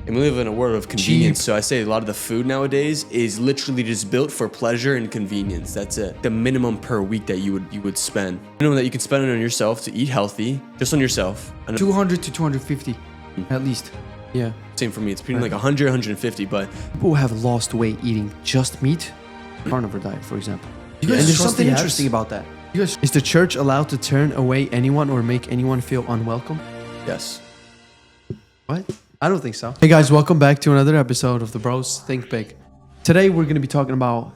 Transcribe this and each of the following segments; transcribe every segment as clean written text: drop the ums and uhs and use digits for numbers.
And we live in a world of convenience. So I say a lot of the food nowadays is literally just built for pleasure and convenience. That's it. The minimum per week that you would spend. Minimum that you can spend on yourself to eat healthy, just on yourself. 200 to 250 at least. Yeah. Same for me. It's between like 100, 150, but People who have lost weight eating just meat, carnivore diet, for example. You guys And there's trust something the ads? interesting about that. You guys, Is the church allowed to turn away anyone or make anyone feel unwelcome? yes. What? I don't think so. Hey guys, welcome back to another episode of the Bros Think Big. Today we're going to be talking about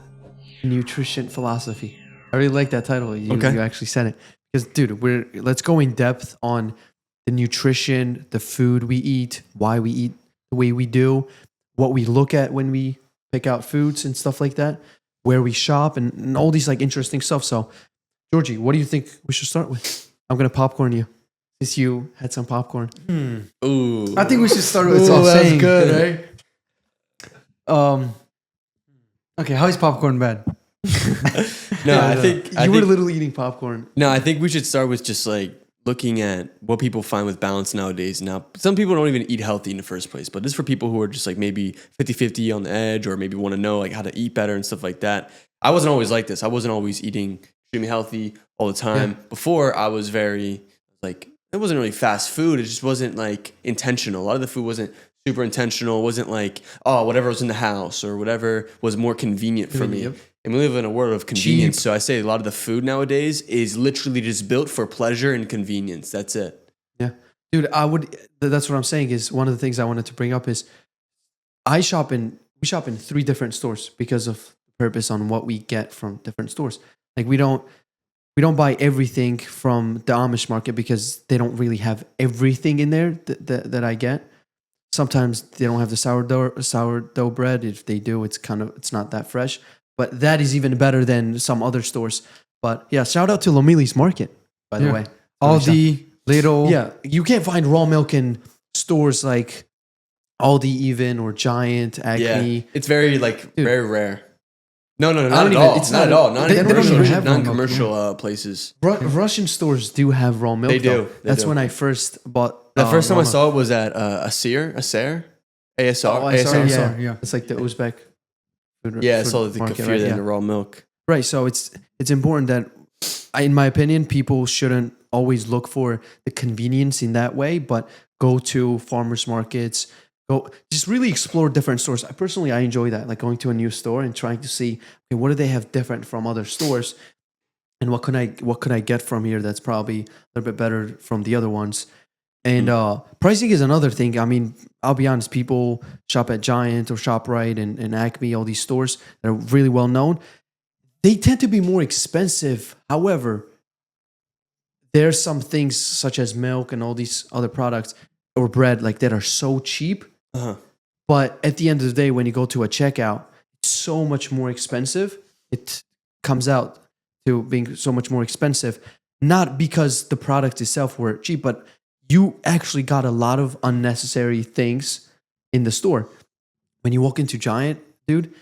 nutrition philosophy. I really like that title. You actually said it. Because dude, let's go in depth on the nutrition, the food we eat, why we eat the way we do, what we look at when we pick out foods and stuff like that, where we shop and all these like interesting stuff. So, Georgie, what do you think we should start with? I'm going to popcorn you. Since you had some popcorn. Ooh. I think we should start with Ooh, that's good, right? Okay, how is popcorn bad? No, I think you were literally eating popcorn. No, I think we should start with just like looking at what people find with balance nowadays. Now, some people don't even eat healthy in the first place, but this is for people who are just like maybe 50-50 on the edge, or maybe want to know like how to eat better and stuff like that. I wasn't always like this. I wasn't always eating extremely healthy all the time. Yeah. Before, I was very like, it wasn't really fast food. It just wasn't like intentional. A lot of the food wasn't super intentional. It wasn't like, oh, whatever was in the house or whatever was more convenient for me. Yep. And we live in a world of convenience. Cheap. So I say a lot of the food nowadays is literally just built for pleasure and convenience. That's it. Yeah. Dude, that's what I'm saying is one of the things I wanted to bring up is we shop in 3 different stores because of the purpose on what we get from different stores. Like we don't buy everything from the Amish market because they don't really have everything in there that I get. Sometimes they don't have the sourdough bread. If they do, it's not that fresh. But that is even better than some other stores. But yeah, shout out to Lomili's Market, by the way. Aldi, Lidl. Yeah, you can't find raw milk in stores like Aldi even or Giant, Acme. Yeah, it's very very rare. No, not at all. It's not at all. Non-commercial places. Russian stores do have raw milk. They do. That's when I first bought. The first time I saw it was at ASR. Yeah. It's like the Uzbek food. Yeah, I saw the kefir and the raw milk. Right. So it's important that, in my opinion, people shouldn't always look for the convenience in that way, but go to farmers markets. Just really explore different stores. I enjoy that, like going to a new store and trying to see, okay, what do they have different from other stores, and what can I get from here that's probably a little bit better from the other ones. And pricing is another thing. I mean, I'll be honest, people shop at Giant or ShopRite and Acme, all these stores that are really well known. They tend to be more expensive. However, there's some things such as milk and all these other products or bread like that are so cheap. But at the end of the day, when you go to a checkout, it's so much more expensive. It comes out to being so much more expensive, not because the product itself were cheap, but you actually got a lot of unnecessary things in the store. When you walk into Giant, dude,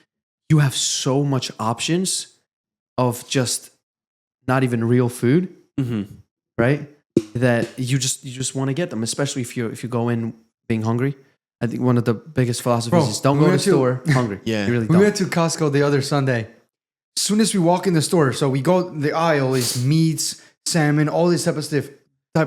you have so much options of just not even real food, right? That you just want to get them, especially if you go in being hungry. I think one of the biggest philosophies is don't go to the store hungry. Yeah. You really we don't. went to Costco the other Sunday. As soon as we walk in the store, so we go, the aisle is meats, salmon, all this type of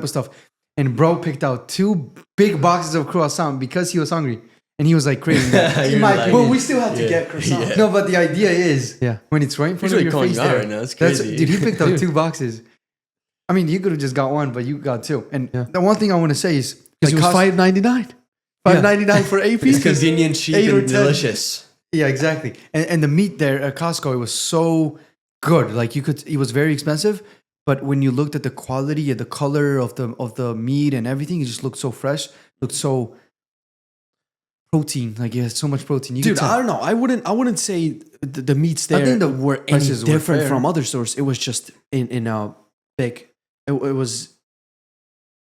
stuff. And bro picked out 2 big boxes of croissant because he was hungry. And he was like craving that. Well, we still have to get croissant. Yeah. No, but the idea is when it's right in front of your face there. Right now. It's crazy. Dude, he picked out 2 boxes. I mean, you could have just got 1, but you got 2. And the one thing I want to say is, because it was $5.99. $5.99 for 8 pieces. It's convenient, cheap, and delicious. Yeah, exactly. And the meat there at Costco, it was so good. Like it was very expensive, but when you looked at the quality and the color of the meat and everything, it just looked so fresh. Looked so protein. Like it had so much protein. Dude, I don't know. I wouldn't say the meats there were any different from other stores. It was just in a big. It was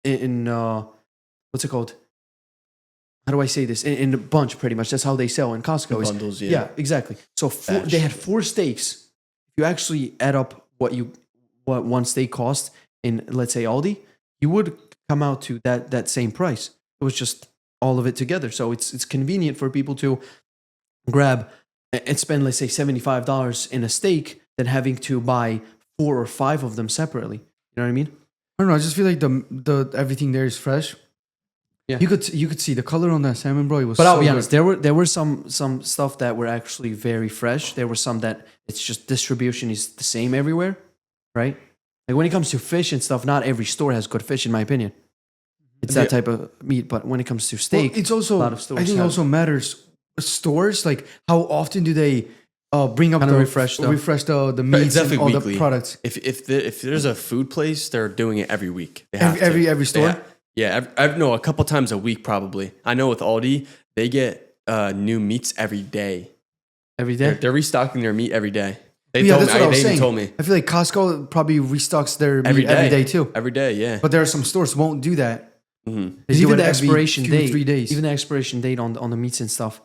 in what's it called? How do I say this? In a bunch, pretty much. That's how they sell in Costco. Bundles, yeah, exactly. So they had 4 steaks. If you actually add up what one steak cost in, let's say, Aldi, you would come out to that same price. It was just all of it together. So it's convenient for people to grab and spend, let's say, $75 in a steak than having to buy 4 or 5 of them separately. You know what I mean? I don't know. I just feel like the everything there is fresh. Yeah. You could see the color on that salmon, bro. It was. But I'll so be good. honest, there were some stuff that were actually very fresh. There were some that it's just distribution is the same everywhere, right? Like when it comes to fish and stuff, not every store has good fish, in my opinion. It's that type of meat. But when it comes to steak, Well, it's also. a lot of stores I think it have- also matters. Stores, like how often do they bring up Kinda the refresh the- the meats and definitely all weekly. the products? If there's a food place, they're doing it every week. They have Every store. no, a couple times a week probably. I know with Aldi, they get new meats every day. every day. They're restocking their meat every day. They Yeah, told that's me. what I was They even saying. told me I feel like Costco probably restocks their meat every day too. Every day, yeah. But there are some stores won't do that. Mhm. They do Even it the every expiration 2 date, 3 days. even the expiration date on the meats and stuff,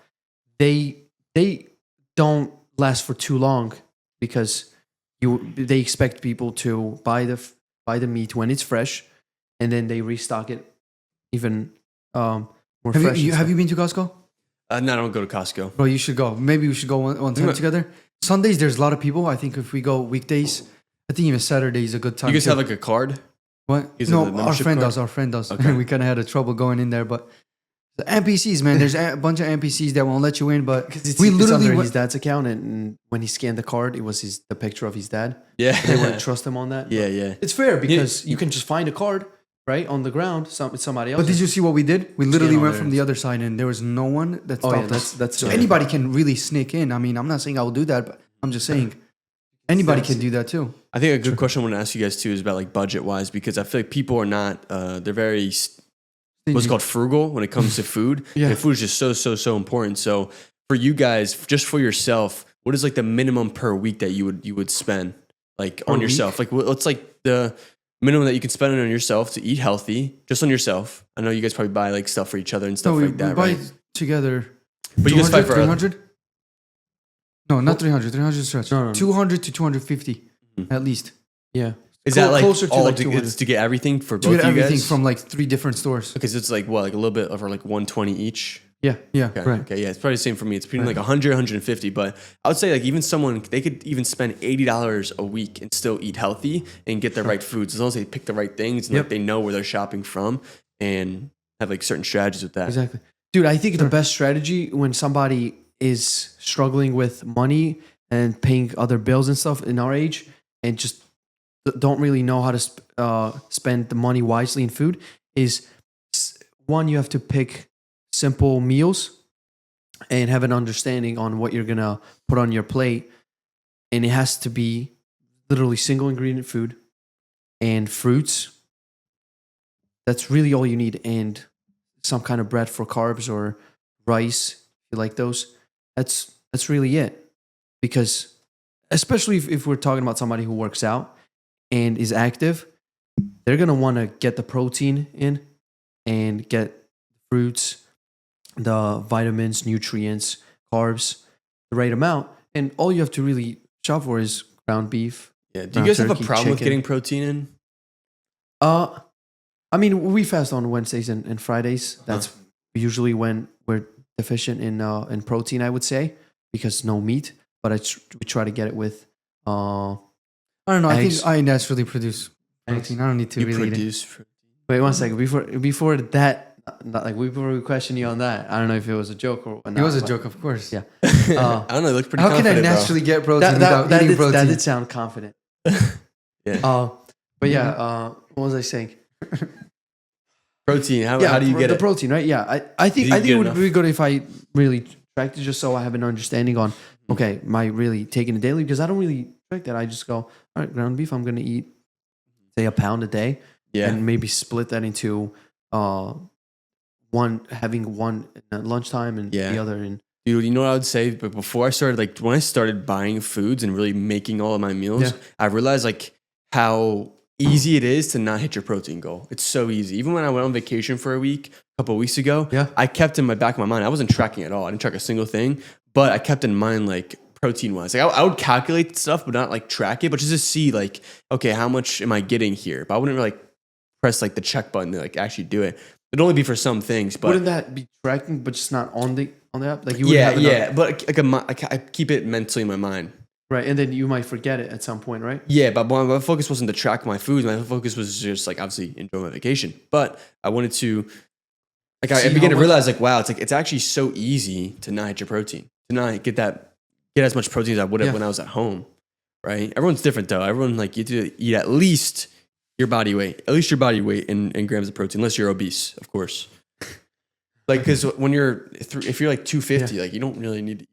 they don't last for too long because they expect people to buy the meat when it's fresh, and then they restock it even more have fresh. you and have stuff. you been to Costco? No, I don't go to Costco. Bro, you should go. Maybe we should go one time together. Sundays, there's a lot of people. I think if we go weekdays, I think even Saturday is a good time. You guys too. have like a card? What? Is it No, the our membership friend card? does. Our friend does. Okay. We kind of had a trouble going in there, but the NPCs, man. There's a bunch of NPCs that won't let you in. But We we literally under went, his dad's account, and when he scanned the card, it was the picture of his dad. Yeah. They wouldn't trust him on that. Yeah, yeah. It's fair because you can just find a card right on the ground. It's somebody else. But did you see what we did? We literally on went there from the other side, and there was no one that Oh, stopped yeah, us. that's So fair. anybody can really sneak in. I mean, I'm not saying I will do that, but I'm just saying anybody can do that too. I think a good question I want to ask you guys too is about like budget wise, because I feel like people are not, they're very, what's it called, frugal when it comes to food. Yeah. And food is just so important. So for you guys, just for yourself, what is like the minimum per week that you would spend like on yourself? Like what's like the minimum that you can spend on yourself to eat healthy, just on yourself? I know you guys probably buy like stuff for each other and stuff No, we like that, buy right? together. But you guys fight for 300? No, not 300. 300 is stretch. No. 200 to 250 at least. Yeah. Is that like closer to all like to, 200? it's to get everything for To both get of you everything guys? from like 3 different stores. Because it's like what, like a little bit over like 120 each. Yeah. Yeah. Okay, Right. okay, yeah, it's probably the same for me. It's between like 100, 150, but I would say like even someone, they could even spend $80 a week and still eat healthy and get the right foods as long as they pick the right things and Yep. like they know where they're shopping from and have like certain strategies with that. Exactly. Dude, I think the best strategy when somebody is struggling with money and paying other bills and stuff in our age and just don't really know how to spend the money wisely in food is one, you have to pick simple meals and have an understanding on what you're going to put on your plate. And it has to be literally single ingredient food and fruits. That's really all you need. And some kind of bread for carbs or rice, if you like those. That's really it. Because especially if we're talking about somebody who works out and is active, they're going to want to get the protein in and get fruits, the vitamins, nutrients, carbs, the right amount. And all you have to really shop for is ground beef. Yeah. Do you ground guys have a turkey, problem with chicken. getting protein in? I mean, we fast on Wednesdays and Fridays. That's usually when we're deficient in protein, I would say, because no meat. But we try to get it with I don't know. Eggs. I think I naturally produce protein. I don't need to You really eat it. produce. Wait 1 second. Before that, not like before we question you on that, I don't know if it was a joke or not. It was a but- joke, of course. Yeah. I don't know. It looks pretty How can I confident, bro. naturally get protein That without eating protein? that did sound confident. Yeah. But yeah. What was I saying? Protein. How do you get the it? protein? Right. Yeah. I think You it get would enough? be good if I really tracked it, just so I have an understanding on. Okay, am I really taking it daily? Because I don't really track that. I just go, all right, ground beef. I'm gonna eat say a pound a day. Yeah. And maybe split that into having one at lunchtime and Yeah. the other in. Dude, you know what I would say? But before I started, like when I started buying foods and really making all of my meals, Yeah. I realized like how easy it is to not hit your protein goal. It's so easy. Even when I went on vacation for a week, a couple of weeks ago, Yeah. I kept in my back of my mind, I wasn't tracking at all. I didn't track a single thing, but I kept in mind like protein wise. Like I would calculate stuff, but not like track it, but just to see like, okay, how much am I getting here? But I wouldn't really like press like the check button to like actually do it. It'd only be for some things, but Wouldn't that be tracking, but just not on the app? Like you would have but like I keep it mentally in my mind. right, and then you might forget it at some point, right? Yeah, but my focus wasn't to track my foods. My focus was just like obviously enjoy my vacation. But I wanted to, like, I began to realize like, wow, it's actually so easy to not hit your protein, to not get as much protein as I would have when I was at home, right? Everyone's different though. Everyone like you have to eat at least your body weight, in grams of protein, unless you're obese, of course. Like, because when if you're like 250, like you don't really need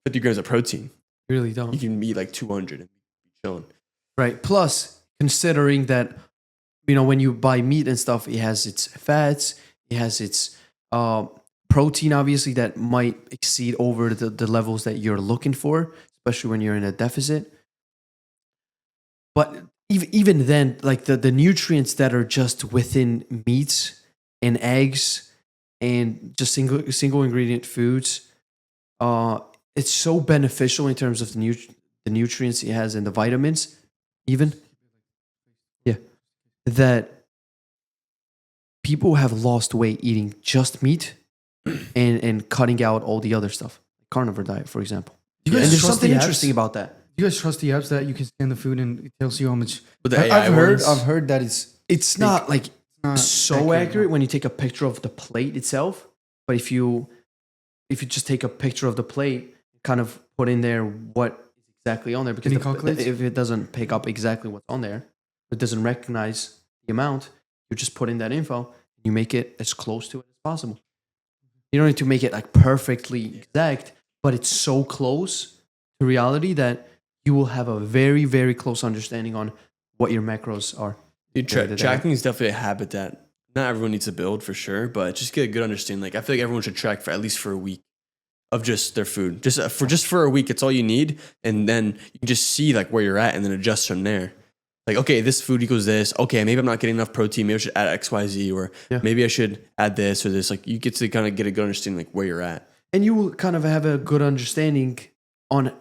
50 grams of protein. You really don't. You can eat like 200 and be chilling. Right. Plus, considering that, when you buy meat and stuff, it has its fats, it has its protein, obviously, that might exceed over the levels that you're looking for, especially when you're in a deficit. But even then, like the nutrients that are just within meats and eggs and just single ingredient foods, it's so beneficial in terms of the nutrients it has and the vitamins, even. Yeah. That people have lost weight eating just meat and cutting out all the other stuff. Carnivore diet, for example. You guys And there's trust something the apps? interesting about that. You guys trust the apps that you can scan the food and it tells you how much? But the AI I've ones- heard that it's Not like not so accurate when you take a picture of the plate itself, but if you just take a picture of the plate, kind of put in there what is exactly on there, because Can you calculate? if it doesn't pick up exactly what's on there, it doesn't recognize the amount, you just put in that info and you make it as close to it as possible. You don't need to make it like perfectly exact, but it's so close to reality that you will have a very, very close understanding on what your macros are. Dude, tracking is definitely a habit that not everyone needs to build for sure, but just get a good understanding. Like I feel like everyone should track for at least for a week of just their food. Just for a week, it's all you need, and then you can just see like where you're at, and then adjust from there. Like, okay, this food equals this. Okay, maybe I'm not getting enough protein. Maybe I should add X, Y, Z, or maybe I should add this or this. Like you get to kind of get a good understanding like where you're at, and you will kind of have a good understanding on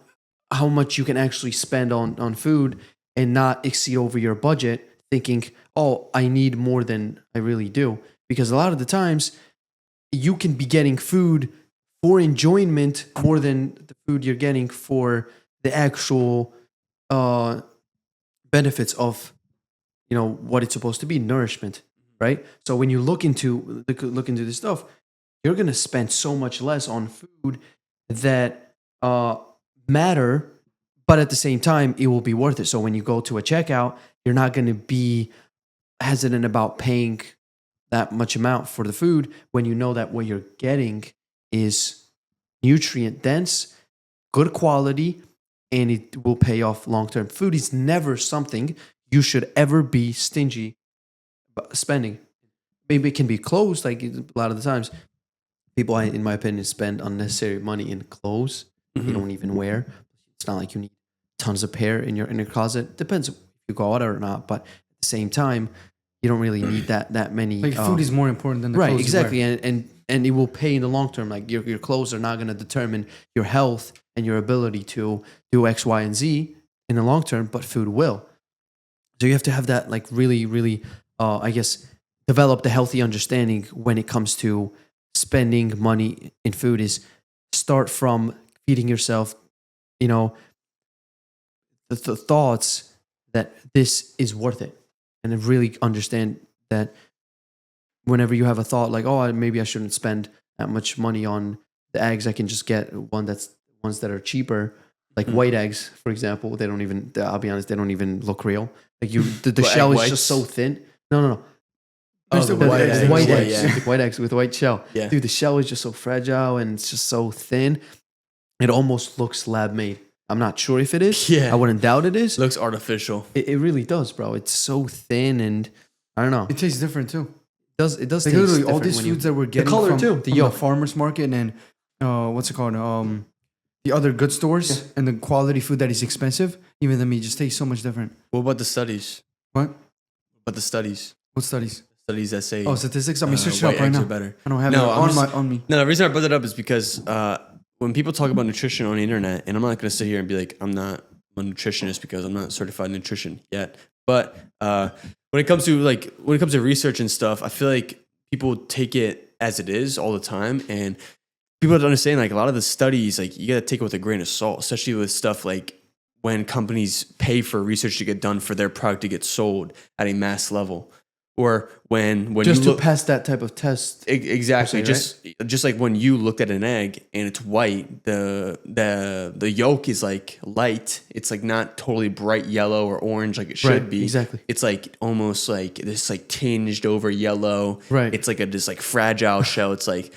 how much you can actually spend on food and not exceed over your budget, thinking, oh, I need more than I really do. Because a lot of the times you can be getting food for enjoyment more than the food you're getting for the actual benefits of, what it's supposed to be, nourishment, right? So when you look into this stuff, you're going to spend so much less on food that matter, but at the same time, it will be worth it. So when you go to a checkout, you're not going to be hesitant about paying that much amount for the food when you know that what you're getting is nutrient dense, good quality, and it will pay off long term. Food is never something you should ever be stingy about spending. Maybe it can be clothes, like a lot of the times. People, in my opinion, spend unnecessary money in clothes you don't even wear. It's not like you need tons of pair in your closet. Depends if you go out or not, but at the same time, you don't really need that many. like food is more important than the right, clothes exactly, you wear. and it will pay in the long term. Like your clothes are not going to determine your health and your ability to do X, Y, and Z in the long term, but food will. So you have to have that like really, really, I guess, develop the healthy understanding when it comes to spending money in food. Is start from feeding yourself, the thoughts that this is worth it, and then really understand that whenever you have a thought like, oh, maybe I shouldn't spend that much money on the eggs, I can just get ones that are cheaper, like white eggs, for example. They don't even, I'll be honest, they don't even look real. Like the shell is just so thin. No. There's the white eggs. White Yeah, eggs. yeah. White eggs with white shell. Yeah. Dude, the shell is just so fragile and it's just so thin. It almost looks lab made. I'm not sure if it is. Yeah. I wouldn't doubt it is. looks artificial. It really does, bro. It's so thin and I don't know. It tastes different too. It does Like taste literally all different these when you- foods that we're getting color from, too, from the the yolk. farmers market and what's it called? The other good stores and the quality food that is expensive, even the meat just tastes so much different. What about the studies? What? What the studies? What studies? Studies that say Statistics. I'm searching white up right eggs now. are better. I don't have No, it I'm on me. No, the reason I brought that up is because when people talk about nutrition on the internet, and I'm not going to sit here and be like, I'm not a nutritionist because I'm not certified in nutrition yet. But when it comes to research and stuff, I feel like people take it as it is all the time, and people don't understand like a lot of the studies, like you got to take it with a grain of salt, especially with stuff like when companies pay for research to get done for their product to get sold at a mass level, or when Just you to look, pass that type of test. exactly, per se, just like when you looked at an egg and it's white, the yolk is like light, it's like not totally bright yellow or orange like it should Right, be. exactly. It's like almost like this like tinged over yellow. Right. It's like this like fragile shell. It's like,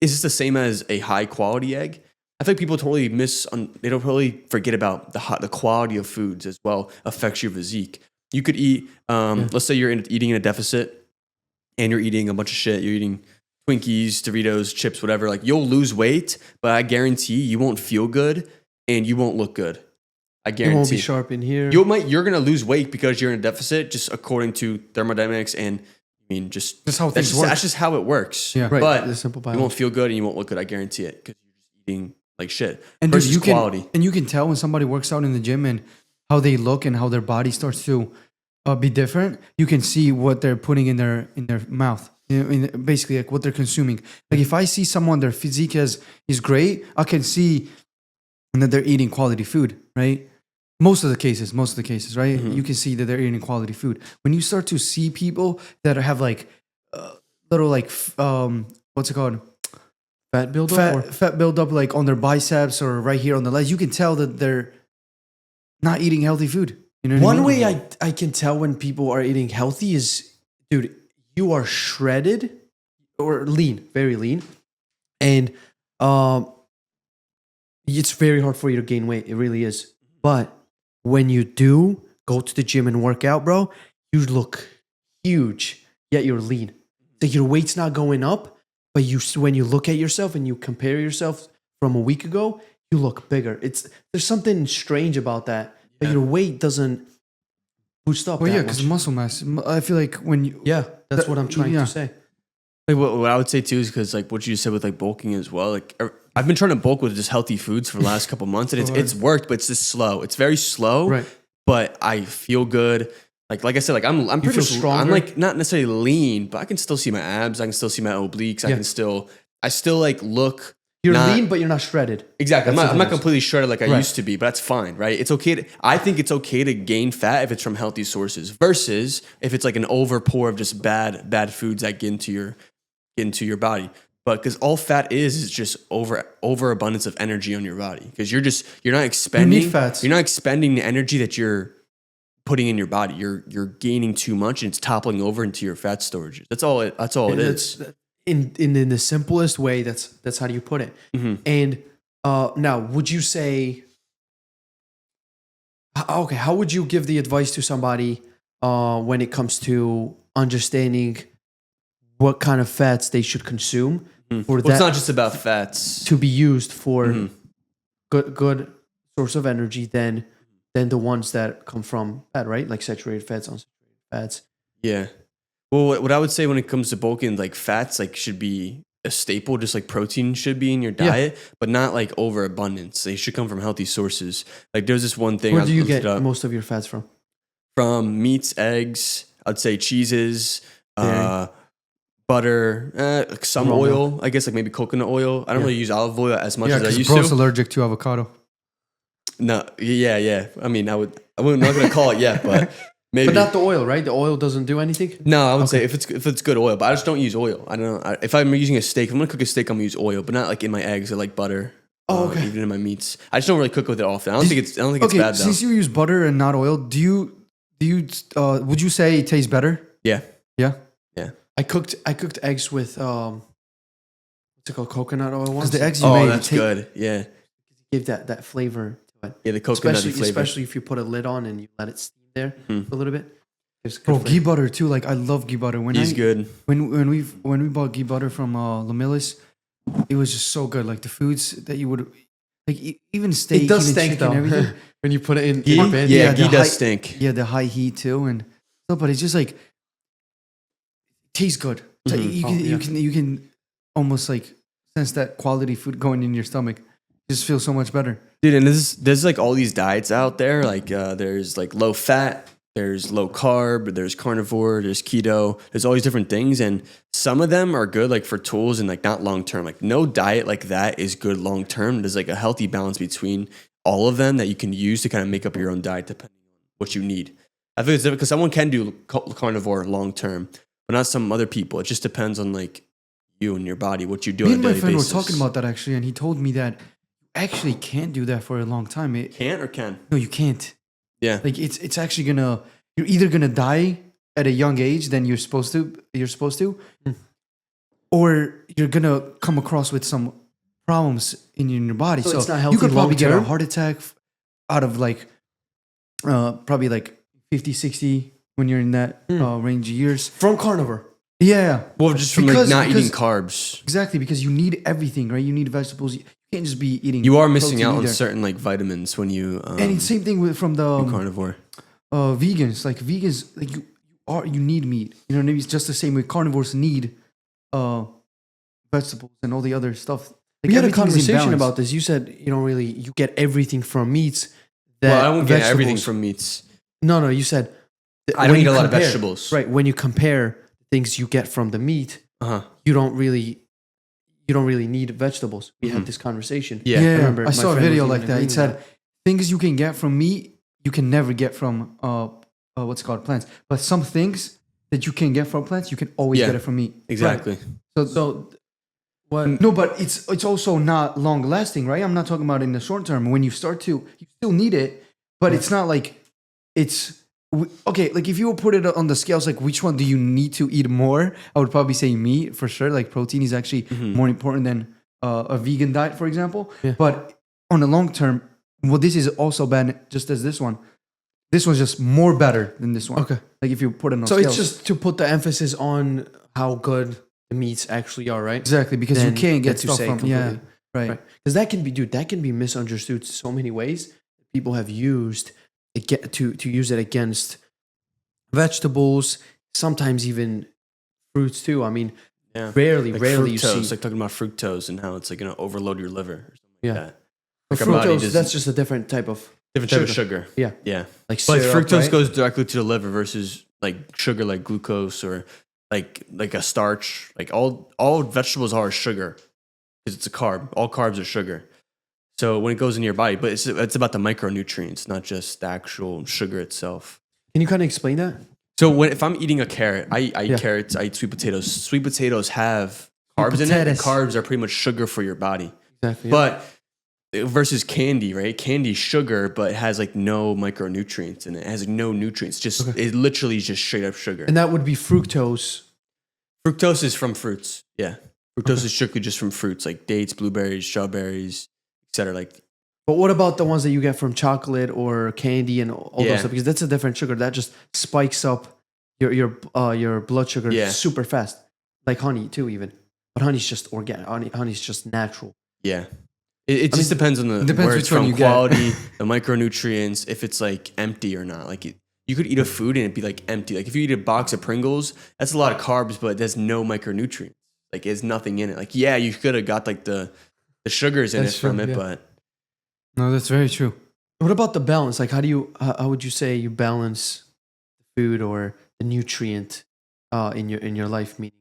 is this the same as a high quality egg? I think people totally they don't really forget about the quality of foods as well affects your physique. You could eat, let's say you're eating in a deficit and you're eating a bunch of shit. You're eating Twinkies, Doritos, chips, whatever. Like you'll lose weight, but I guarantee you won't feel good and you won't look good. I guarantee. It won't be sharp in here. You're gonna lose weight because you're in a deficit, just according to thermodynamics and I mean just That's how things work. That's just how it works. Yeah. Right, But the simple you biology. won't feel good and you won't look good. I guarantee it because you're just eating like shit. And dude, versus quality. and you can tell when somebody works out in the gym and how they look and how their body starts to be different. You can see what they're putting in their mouth. You know, basically, like what they're consuming. Like if I see someone, their physique is great, I can see that they're eating quality food, right? Most of the cases, right? Mm-hmm. You can see that they're eating quality food. When you start to see people that have like little like what's it called? Fat buildup? Fat buildup like on their biceps or right here on the legs, you can tell that they're not eating healthy food. You know what I One mean? way I can tell when people are eating healthy is, dude, you are shredded or lean, very lean. And it's very hard for you to gain weight. It really is. But when you do go to the gym and work out, bro, you look huge, yet you're lean. Like your weight's not going up, but when you look at yourself and you compare yourself from a week ago, you look bigger. There's something strange about that. But your weight doesn't boost up. Well, that yeah, because much. muscle mass. I feel like when you Yeah, that's what I'm trying yeah. to say. Like what I would say too is because like what you just said with like bulking as well. Like I've been trying to bulk with just healthy foods for the last couple months, and it's worked, but it's just slow. It's very slow, Right. But I feel good. Like I said, like I'm pretty feel stronger. stronger? I'm like not necessarily lean, but I can still see my abs. I can still see my obliques. Yeah. I still like look. You're not- lean, but you're not shredded. Exactly. That's I'm not the difference. completely shredded like I Right. used to be, but that's fine, right? It's okay. I think it's okay to gain fat if it's from healthy sources versus if it's like an overpour of just bad foods that get into your body. But because all fat is just overabundance of energy on your body because you're not expending fats. You're not expending the energy that you're putting in your body. You're gaining too much and it's toppling over into your fat storages. That's all it is. In the simplest way, that's how you put it. Mm-hmm. And now, would you say? Okay, how would you give the advice to somebody when it comes to understanding what kind of fats they should consume for Well, that it's not just about fats. to be used for Mhm. good source of energy than the ones that come from fat, right? Like saturated fats, unsaturated fats. Yeah. Well, what I would say when it comes to bulking, like fats, like should be a staple, just like protein should be in your Yeah. diet, but not like overabundance. They should come from healthy sources. Like there's this one thing Where I do you looked get it up. most of your fats from? From meats, eggs, I'd say cheeses, butter, some Raw oil. I guess like maybe coconut oil. I don't Yeah. really use olive oil as much yeah, as I because used bro's to. allergic to avocado. No, yeah. I mean, I'm not gonna call it yet, but maybe. But not the oil, right? The oil doesn't do anything. No, I would say if it's good oil, but I just don't use oil. I don't know. If I'm using a steak, if I'm gonna cook a steak, I'm gonna use oil, but not like in my eggs or like butter. Oh, okay. Even in my meats, I just don't really cook with it often. I don't think it's Okay, bad though. since you use butter and not oil, do you would you say it tastes better? Yeah. Yeah, I cooked eggs with what's it called, coconut oil once. because the eggs you Oh, made that's good. Yeah, Give that flavor to it. yeah. The coconut flavor. Especially if you put a lid on and you let it steam there Mhm. a little bit. It's good Bro, flavor. ghee butter too. Like I love ghee butter. He's good. When we bought ghee butter from Lamillis, it was just so good. Like the foods that you would like, even steak, It does even stink chicken, though everything. when you put it in Ghee? a pan. Yeah, the ghee does high- stink. Yeah, the high heat too, and no, but it's just like tastes good. It's like, Mhm. you can almost like sense that quality food going in your stomach. Just feels so much better. Dude, and there's like all these diets out there. Like there's like low fat, there's low carb, there's carnivore, there's keto, there's all these different things. And some of them are good like for tools and like not long term. Like no diet like that is good long term. There's like a healthy balance between all of them that you can use to kind of make up your own diet depending on what you need. I think it's different because someone can do carnivore long term, but not some other people. It just depends on like you and your body, what you do Me on a and my daily friend basis. were talking about that actually, and he told me that you actually can't do that for a long time. Can't or can? No, you can't. Yeah. Like it's actually you're either gonna die at a young age than you're supposed to, or you're gonna come across with some problems in your body. So So it's not you healthy could probably get a long-term? heart attack out of like probably like 50, 60 when you're in that range of years. From carnivore. Yeah. Well, just from like not eating carbs. Exactly, because you need everything, right? You need vegetables. You can't just be eating. You are missing protein out on either. certain like vitamins when you And it's same thing with from the carnivore. vegans. Like vegans, like you need meat. You know what I mean? It's just the same way carnivores need vegetables and all the other stuff. Like We had a everything is in conversation balance. about this. You said you get everything from meats. Well, I won't get everything vegetables- from meats. No, you said that I don't when eat you a lot of compare- vegetables. Right, when you compare things you get from the meat, Uh-huh. you don't really need vegetables. We had this conversation. Yeah. Yeah, remember I my saw a friend video was like even that. agreeing It said with things you can get from meat, you can never get from what's it called, plants. But some things that you can get from plants, you can always Yeah. get it from meat. Exactly. So what? No, but it's also not long lasting, right? I'm not talking about in the short term. When you start to, you still need it, but it's not like it's okay. Like if you would put it on the scales, like which one do you need to eat more? I would probably say meat for sure. Like protein is actually more important than a vegan diet, for example. Yeah. But on the long term, well, this is also bad, just as this one. This one's just more better than this one. Okay. Like if you put it on So scales. it's just to put the emphasis on how good the meats actually are, right? exactly because Then you can't get to stuff say from completely. right. Because that can be misunderstood so many ways. People have used it to use it against vegetables, sometimes even fruits too. I mean, Yeah. rarely you fructose, see. like talking about fructose and how it's like going to overload your liver or something Yeah. like that. Like our body Fructose, doesn't- that's just a different type of different type of sugar. Yeah, Yeah. like But syrup, fructose right? goes directly to the liver versus like sugar like glucose or like a starch. Like all vegetables are sugar because it's a carb. All carbs are sugar. So when it goes into your body, but it's about the micronutrients, not just the actual sugar itself. Can you kind of explain that? So if I'm eating a carrot, I eat Yeah. carrots, I eat sweet potatoes. Sweet potatoes have carbs in it. And potatoes. carbs are pretty much sugar for your body. Exactly. But versus candy, right? Candy's sugar, but it has like no micronutrients in it. It has like no nutrients. Just it literally is just straight up sugar. And that would be fructose. Fructose is from fruits. Yeah. Fructose is strictly just from fruits like dates, blueberries, strawberries, etc. Like But what about the ones that you get from chocolate or candy and all Yeah. those stuff? Because that's a different sugar that just spikes up your blood sugar Yeah. super fast, like honey too, even. But honey's just organic. Honey's just natural. yeah. It just depends on the depends where which it's one from, you get. quality, the micronutrients, if it's like empty or not. Like you could eat a food and it'd be like empty. Like if you eat a box of Pringles, that's a lot of carbs, but there's no micronutrients. Like there's nothing in it. Like yeah, you could have got like the sugars in That's it from true, it, yeah. but No, that's very true. What about the balance? Like, how would you say you balance food or the nutrient in your life? Meaning,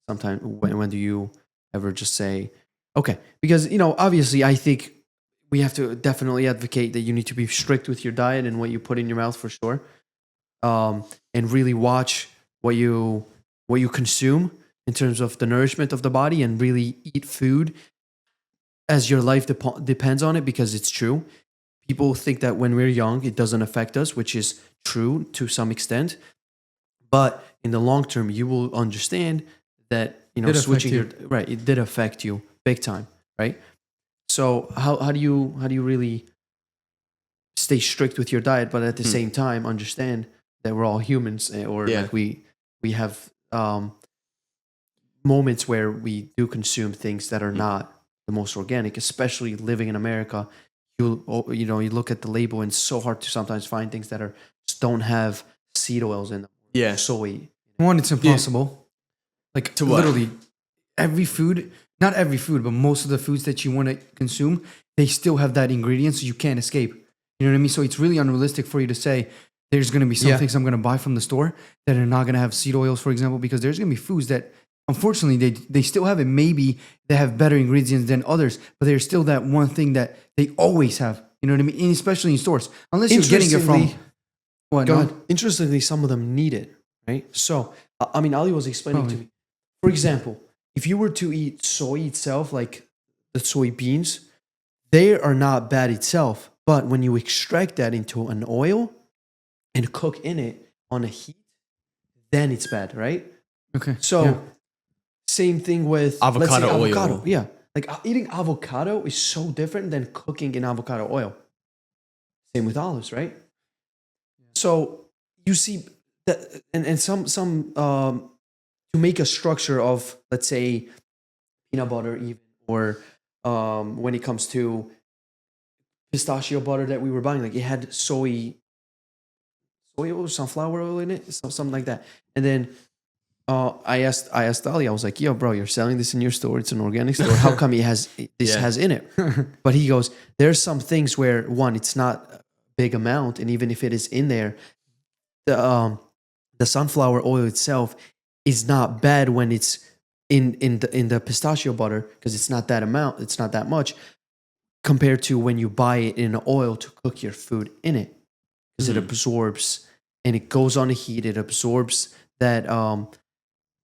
sometimes when do you ever just say, okay? Because obviously, I think we have to definitely advocate that you need to be strict with your diet and what you put in your mouth for sure, and really watch what you consume in terms of the nourishment of the body, and really eat food as your life depends on it, because it's true. People think that when we're young, it doesn't affect us, which is true to some extent. But in the long term, you will understand that Did affect switching you. it did affect you big time, right? So how do you really stay strict with your diet, but at the same time understand that we're all humans, or Yeah. like we have moments where we do consume things that are not the most organic, especially living in America. You look at the label, and it's so hard to sometimes find things that just don't have seed oils in them. yeah. Soy. One, it's impossible. Like To what? literally every food, not every food, but most of the foods that you want to consume, they still have that ingredient, so you can't escape. You know what I mean? So it's really unrealistic for you to say there's going to be some Yeah. things I'm going to buy from the store that are not going to have seed oils, for example, because there's going to be foods that unfortunately they still have it. Maybe they have better ingredients than others, but there's still that one thing that they always have. You know what I mean? And especially in stores, unless you're getting it from. What? Go No? ahead. Interestingly, some of them need it, right? So, I mean, Ali was explaining to me. For example, if you were to eat soy itself, like the soybeans, they are not bad itself. But when you extract that into an oil and cook in it on a heat, then it's bad, right? Okay. So, yeah. same thing with let's say Avocado oil. avocado. Yeah, like eating avocado is so different than cooking in avocado oil. Same with olives, right? So you see that, and some to make a structure of, let's say, peanut butter, even, or when it comes to pistachio butter that we were buying, like it had soy oil, sunflower oil in it, something like that. And then I asked Ali, I was like, "Yo, bro, you're selling this in your store? It's an organic store. How come it has this has in it?" But he goes, "There's some things where one, it's not a big amount, and even if it is in there, the sunflower oil itself is not bad when it's in the pistachio butter because it's not that amount, it's not that much compared to when you buy it in oil to cook your food in it, because it absorbs and it goes on a heat, it absorbs that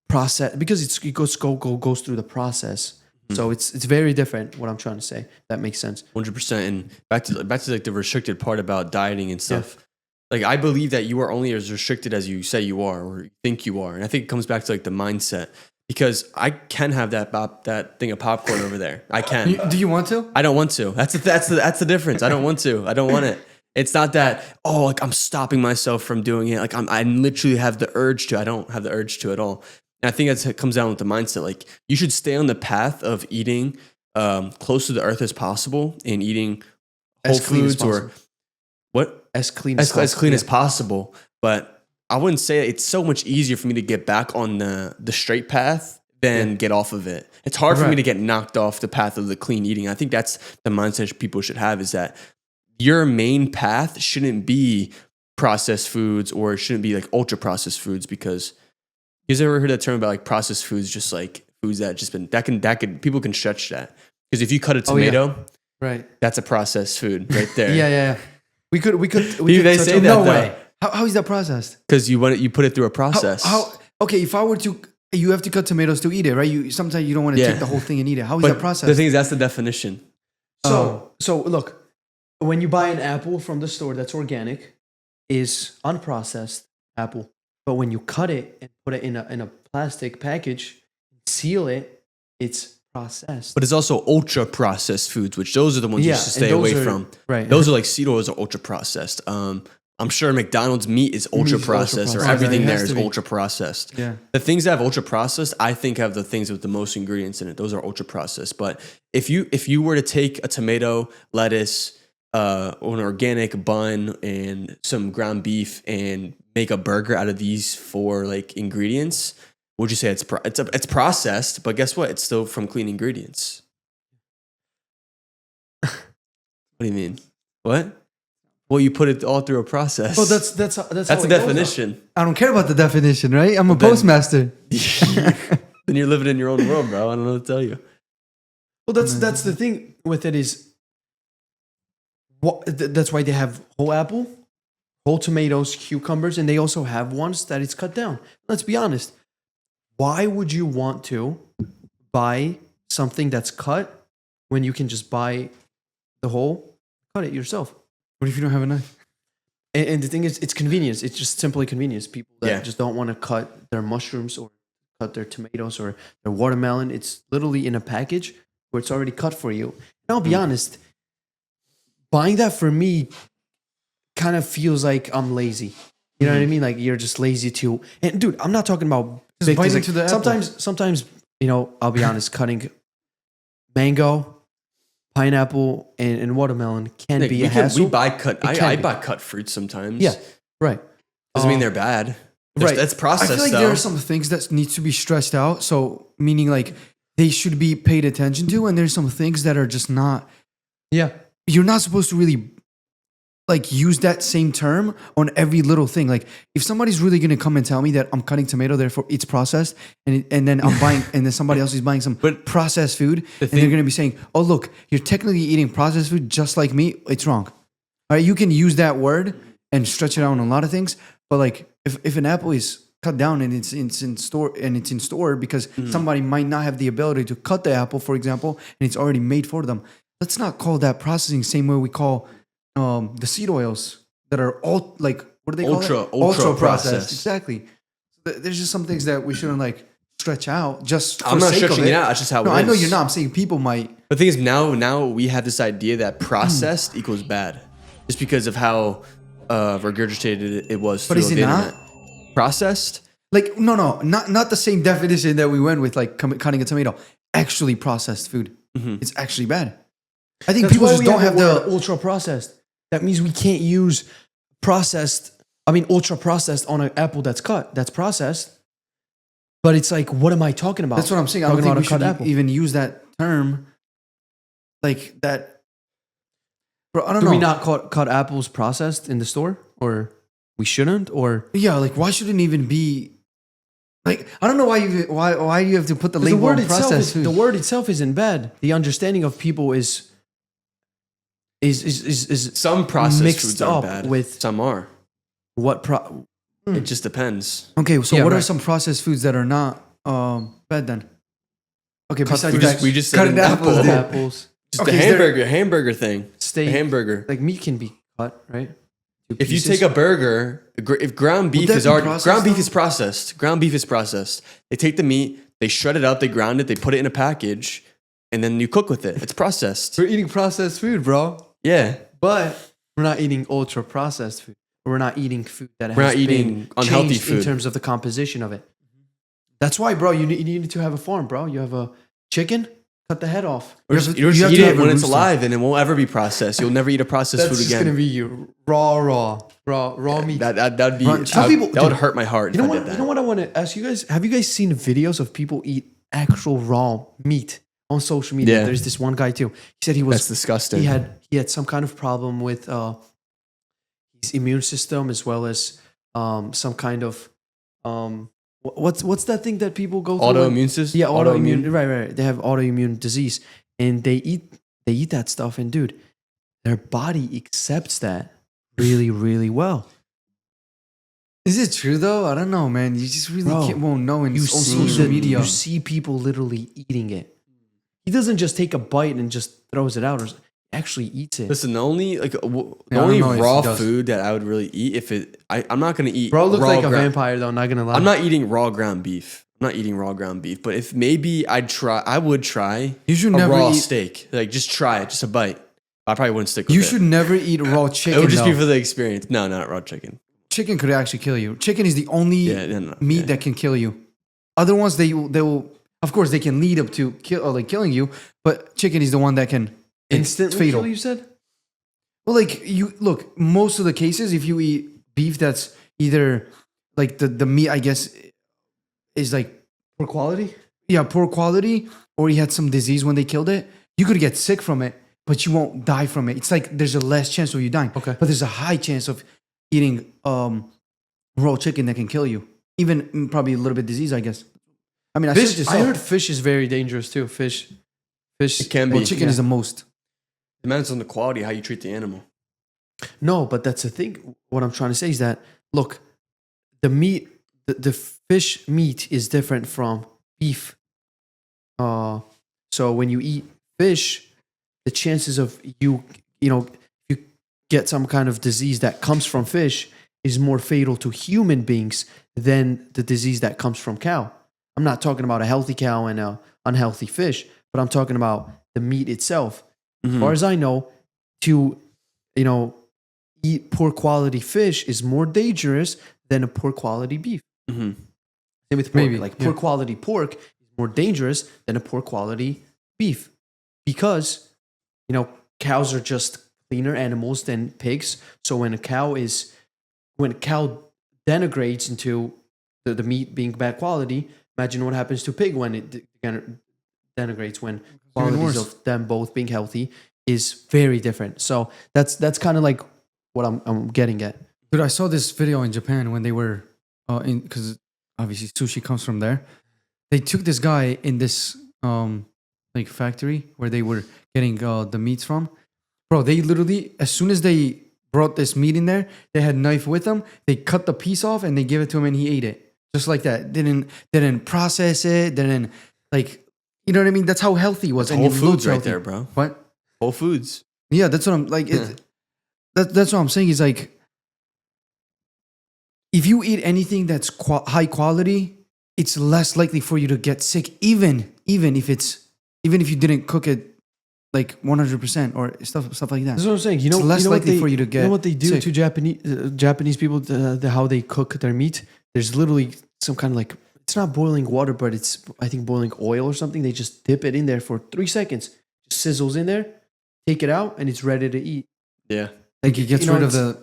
process because it goes through the process. So it's very different. What I'm trying to say, that makes sense. 100%. And back to like the restricted part about dieting and stuff. Like, I believe that you are only as restricted as you say you are or you think you are. And I think it comes back to like the mindset, because I can have that thing of popcorn over there. I can. Do you want to? I don't want to. That's the difference. I don't want to. I don't want it. It's not that, oh, like I'm stopping myself from doing it. Like I literally have the urge to. I don't have the urge to at all. And I think it comes down with the mindset. Like, you should stay on the path of eating close to the earth as possible and eating whole foods or what? As clean as clean as possible. But I wouldn't say it's so much easier for me to get back on the straight path than get off of it. It's hard for me to get knocked off the path of the clean eating. I think that's the mindset people should have, is that your main path shouldn't be processed foods, or it shouldn't be like ultra processed foods, because you guys ever heard that term about like processed foods, just like foods that just been that can people can stretch that. Because if you cut a tomato, right, that's a processed food right there. Yeah. We could They say that, no though. way. How is that processed? Because you put it through a process. How? Okay, if I were to, you have to cut tomatoes to eat it, right? Sometimes you don't want to take the whole thing and eat it. How is But that processed? the thing is, that's the definition. So look, when you buy an apple from the store that's organic, is unprocessed apple. But when you cut it and put it in a plastic package, seal it, it's processed. But it's also ultra processed foods, which those are the ones you should stay away from. Right. Those are like seed oils are ultra processed. I'm sure McDonald's meat is ultra processed, or everything there is ultra processed. Yeah. The things that have ultra processed, I think, have the things with the most ingredients in it. Those are ultra processed. But if you were to take a tomato, lettuce, or an organic bun and some ground beef and make a burger out of these 4 like ingredients, would you say it's processed? But guess what? It's still from clean ingredients. What do you mean? What? Well, you put it all through a process. Well, that's That's how the it goes, definition. I don't care about the definition, right? I'm a Then- postmaster. Then you're living in your own world, bro. I don't know what to tell you. Well, that's the thing with it is, that's why they have whole apple, whole tomatoes, cucumbers, and they also have ones that it's cut down. Let's be honest. Why would you want to buy something that's cut when you can just buy the whole, cut it yourself? What if you don't have a knife? And the thing is, it's convenience. It's just simply convenience. People that Yeah. just don't want to cut their mushrooms or cut their tomatoes or their watermelon. It's literally in a package where it's already cut for you. And I'll be honest, buying that for me kind of feels like I'm lazy. You know what I mean? Like, you're just lazy to. And dude, I'm not talking about Just big bite things. into the apple. Sometimes, I'll be honest, cutting mango, pineapple, and watermelon can Nick, be a hassle. we buy cut. It can I be. buy cut fruits sometimes. Yeah, right. Doesn't mean they're bad. right. That's I processed. feel like though. there are some things that need to be stressed out. So, meaning like they should be paid attention to, and there's some things that are just not. Yeah. You're not supposed to really like use that same term on every little thing. Like if somebody's really gonna come and tell me that I'm cutting tomato, therefore it's processed, and then I'm buying, and then somebody else is buying some processed food, and they're gonna be saying, "Oh, look, you're technically eating processed food just like me." It's wrong. All right, you can use that word and stretch it out on a lot of things, but like if an apple is cut down and it's in store because somebody might not have the ability to cut the apple, for example, and it's already made for them. Let's not call that processing same way we call the seed oils that are all like, what do they call it? Ultra processed. Exactly. So there's just some things that we shouldn't like stretch out just for I'm not sake of stretching it. it out. It's just how it is. I know you're not. I'm saying people might. The thing is, now we have this idea that processed equals bad, just because of how regurgitated it was. But is it not? Processed? Like, no, not the same definition that we went with, like cutting a tomato. Actually processed food. It's actually bad. I think people just don't have the ultra processed. That means we can't use ultra processed on an apple that's cut. That's processed. But it's like, what am I talking about? That's what I'm saying. I don't think we should even use that term like that. Bro, I don't know. Do we not cut apples processed in the store? Or we shouldn't? Or yeah, like why shouldn't it even be like, I don't know why you have to put the label on processed food. The word itself isn't bad. The understanding of people is some processed mixed foods up are bad. With some are. It just depends. Okay, so what are some processed foods that are not bad then? Okay, besides that, we just cut said apples. Just the hamburger thing. Steak, the hamburger. Like meat can be cut, right? If you take a burger, if ground beef is already ground beef is processed. Ground beef is processed. They take the meat, they shred it up, they ground it, they put it in a package, and then you cook with it. It's processed. We're eating processed food, bro. Yeah, but we're not eating ultra processed food. We're not eating food that has we're not eating unhealthy food in terms of the composition of it. That's why, bro, you need to have a farm, bro. You have a chicken, cut the head off. You just eat it when it's alive, and it won't ever be processed. You'll never eat a processed food again. That's just gonna be raw meat. That'd be that would hurt my heart. You know what? You know what I want to ask you guys? Have you guys seen videos of people eat actual raw meat on social media? Yeah. There's this one guy too. He said that's disgusting. He had some kind of problem with his immune system, as well as some kind of what's that thing that people go through? Autoimmune system? Yeah, autoimmune. Right. They have autoimmune disease, and they eat that stuff, and dude, their body accepts that really, really well. Is it true though? I don't know, man. You just really won't know on social media. You see people literally eating it. He doesn't just take a bite and just throws it out, or actually eats it. Listen, the only raw food that I would really eat I'm not gonna eat. Bro, looks like a vampire though. Not gonna lie. I'm not eating raw ground beef. But if maybe I would try. You should a never raw eat steak. Like just try it, just a bite. I probably wouldn't stick with it. You should never eat raw chicken. It would just be for the experience. No, not raw chicken. Chicken could actually kill you. Chicken is the only meat that can kill you. Other ones they will, of course, they can lead up to killing you. But chicken is the one that can instantly kill you. Said. Well, like look, most of the cases, if you eat beef that's either like the meat, I guess, is like poor quality. Yeah, poor quality, or you had some disease when they killed it. You could get sick from it, but you won't die from it. It's like there's a less chance of you dying. Okay. But there's a high chance of eating raw chicken that can kill you. Even probably a little bit disease, I guess. I mean, I heard fish is very dangerous too. Fish. It can be. Chicken is the most. Depends on the quality, how you treat the animal. No, but that's the thing. What I'm trying to say is that, look, the meat, the fish meat is different from beef. So when you eat fish, the chances of you get some kind of disease that comes from fish is more fatal to human beings than the disease that comes from cow. I'm not talking about a healthy cow and an unhealthy fish, but I'm talking about the meat itself. As far as I know, to eat poor quality fish is more dangerous than a poor quality beef. Mm-hmm. Same with pork. Poor quality pork is more dangerous than a poor quality beef, because cows are just cleaner animals than pigs. So when a cow denigrates into the meat being bad quality, imagine what happens to pig when it denigrates, when qualities of them both being healthy is very different. So that's kind of like what I'm getting at. Dude, I saw this video in Japan when they were because obviously sushi comes from there. They took this guy in this like factory where they were getting the meats from. Bro, they literally, as soon as they brought this meat in there, they had a knife with them. They cut the piece off and they gave it to him and he ate it just like that. Didn't process it. Didn't like, you know what I mean? That's how healthy he was. Whole Foods right there, bro. What? Whole Foods. Yeah, that's what I'm like. That's what I'm saying. Is like, if you eat anything that's high quality, it's less likely for you to get sick. Even if you didn't cook it like 100% or stuff like that. That's what I'm saying. It's less likely for you to get. You know what they do sick. to Japanese people? How they cook their meat? There's literally some kind of like, it's not boiling water, but it's, I think, boiling oil or something. They just dip it in there for 3 seconds. Just sizzles in there. Take it out and it's ready to eat. Yeah. Like it gets rid of the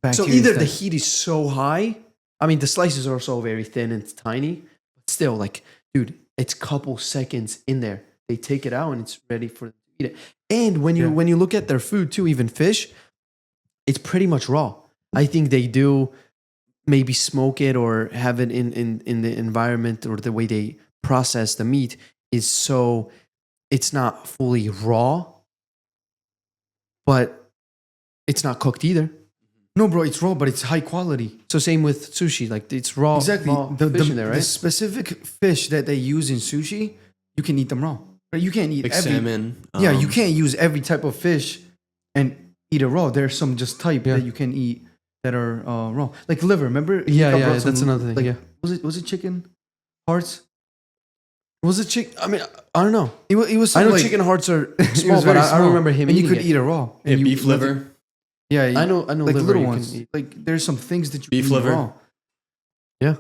bacteria. So either the heat is so high. I mean, the slices are so very thin and it's tiny, but still, like, dude, it's a couple seconds in there. They take it out and it's ready for them to eat it. And when you look at their food too, even fish, it's pretty much raw. I think they do maybe smoke it or have it in the environment, or the way they process the meat is so it's not fully raw, but it's not cooked either. No, bro, it's raw, but it's high quality. So same with sushi, like it's raw. Exactly. Raw fish in there, right? The specific fish that they use in sushi, you can eat them raw. But you can't eat Like every salmon. Yeah, you can't use every type of fish and eat it raw. There's some just type that you can eat that are raw, like liver. Remember? Yeah, that's another thing. Like, Yeah, was it chicken hearts? was it chicken? I mean, I don't know. It was. I know like, chicken hearts are it was small, but very I small. remember him and eating you could it. eat it raw. Yeah, And beef liver. Yeah, I know like liver little you can ones. eat. Like there's some things that you Beef can eat liver. raw. Yeah,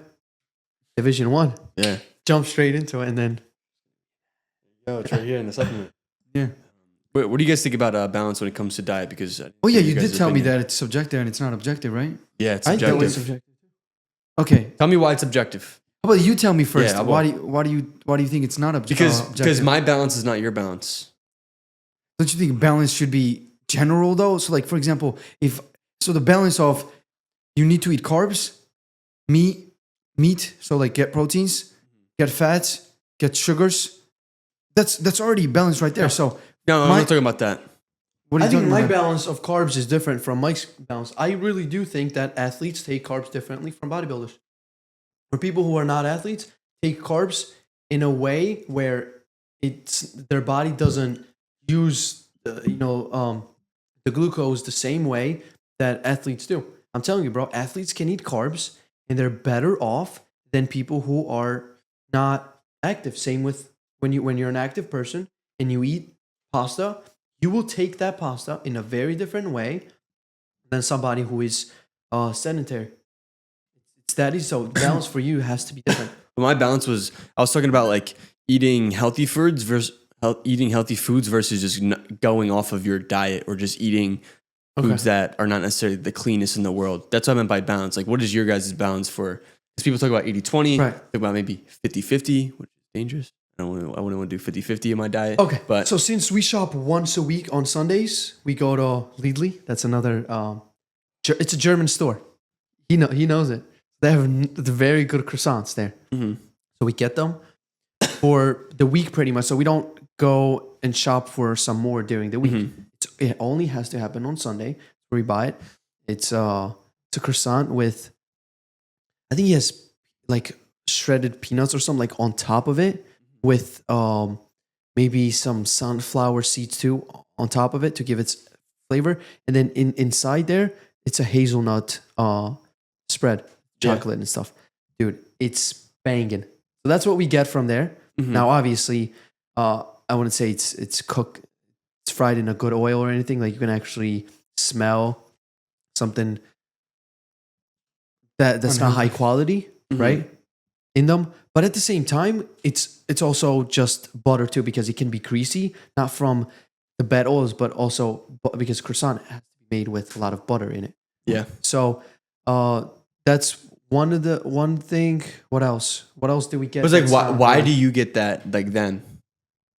Division 1. Yeah. Jump straight into it, and then Yo, it's right here in the supplement. Yeah. What do you guys think about balance when it comes to diet? Because Oh yeah, you guys' did tell me opinion. that it's subjective and it's not objective, right? Yeah, it's I think it's subjective. subjective. Okay. Tell me why it's subjective. How about you tell me first? Yeah, I why do you think it's not objective? Because my balance is not your balance. Don't you think balance should be general though? So like for example, the balance of you need to eat carbs, meat, so like get proteins, get fats, get sugars. That's already balanced right there. Yeah. So No, I'm not talking about that. what are I you think talking my about? balance of carbs is different from Mike's balance. I really do think that athletes take carbs differently from bodybuilders. For people who are not athletes, take carbs in a way where their body doesn't use the glucose the same way that athletes do. I'm telling you, bro, athletes can eat carbs and they're better off than people who are not active. Same with when you're an active person and you eat pasta, you will take that pasta in a very different way than somebody who is sedentary. It's that easy. So balance for you has to be different. But my balance was, I was talking about like eating healthy foods versus just going off of your diet or just eating foods that are not necessarily the cleanest in the world. That's what I meant by balance. Like, what is your guys' balance for? Because people talk about 80-20, Right. talk about maybe 50-50, which is dangerous. I wouldn't want to do 50-50 in my diet. Okay, But so since we shop once a week on Sundays, we go to Lidl. That's another. It's a German store. He knows it. They have the very good croissants there. Mhm. So we get them for the week pretty much. So we don't go and shop for some more during the week. Mhm. It only has to happen on Sunday where we buy it. It's a croissant with, I think he has like shredded peanuts or something like on top of it with maybe some sunflower seeds too on top of it to give its flavor. And then inside there, it's a hazelnut spread, chocolate and stuff. Dude, it's banging. So that's what we get from there. Mhm. Now, obviously, I wouldn't say it's cooked, it's fried in a good oil or anything. Like you can actually smell something that's not high quality, Mhm. right? In them. But at the same time, it's also just butter too, because it can be greasy, not from the bad oils, but also because croissant has to be made with a lot of butter in it. yeah. So that's one thing. What else? What else do we get? It was like, that's why not- do you get that like then?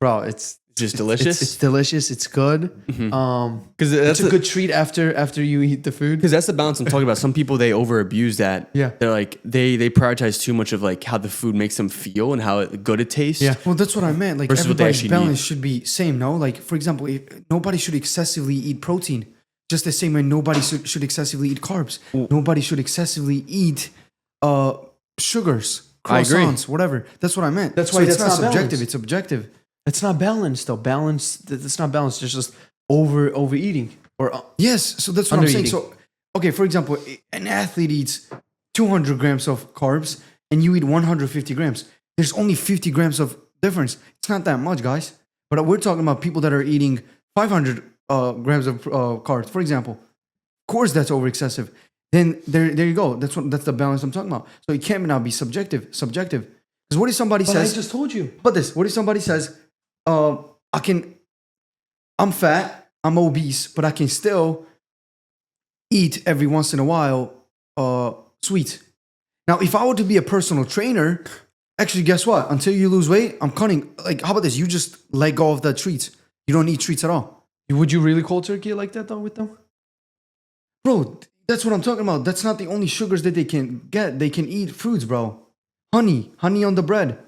bro? It's Just delicious. It's delicious. It's good. Because It's a good treat after you eat the food. Because that's the balance I'm talking about. Some people, they over abuse that. Yeah. They're like, they prioritize too much of like how the food makes them feel and how good it tastes. Yeah. Well, that's what I meant. Like Versus what they everybody's actually balance should be same, no? Like for example, nobody should excessively eat protein. Just the same way nobody should excessively eat carbs. Nobody should excessively eat sugars, I agree. croissants, whatever. That's what I meant. That's why it's that's not subjective. balanced. It's objective. It's not balanced though. It's not balanced. It's just overeating or Yes, so that's what I'm saying. Undereating. So, okay, for example, an athlete eats 200 grams of carbs and you eat 150 grams. There's only 50 grams of difference. It's not that much, guys. But we're talking about people that are eating 500 grams of carbs, for example. Of course, that's over excessive. Then there you go. That's the balance I'm talking about. So it can't now be subjective. Because what if somebody But says? I just told you. But this, what if somebody says, I'm fat, I'm obese, but I can still eat every once in a while sweets. Now, if I were to be a personal trainer, actually, guess what? Until you lose weight, I'm cutting. Like, how about this? You just let go of the treats. You don't eat treats at all. Would you really cold turkey like that though with them? Bro, that's what I'm talking about. That's not the only sugars that they can get. They can eat fruits, bro. Honey on the bread.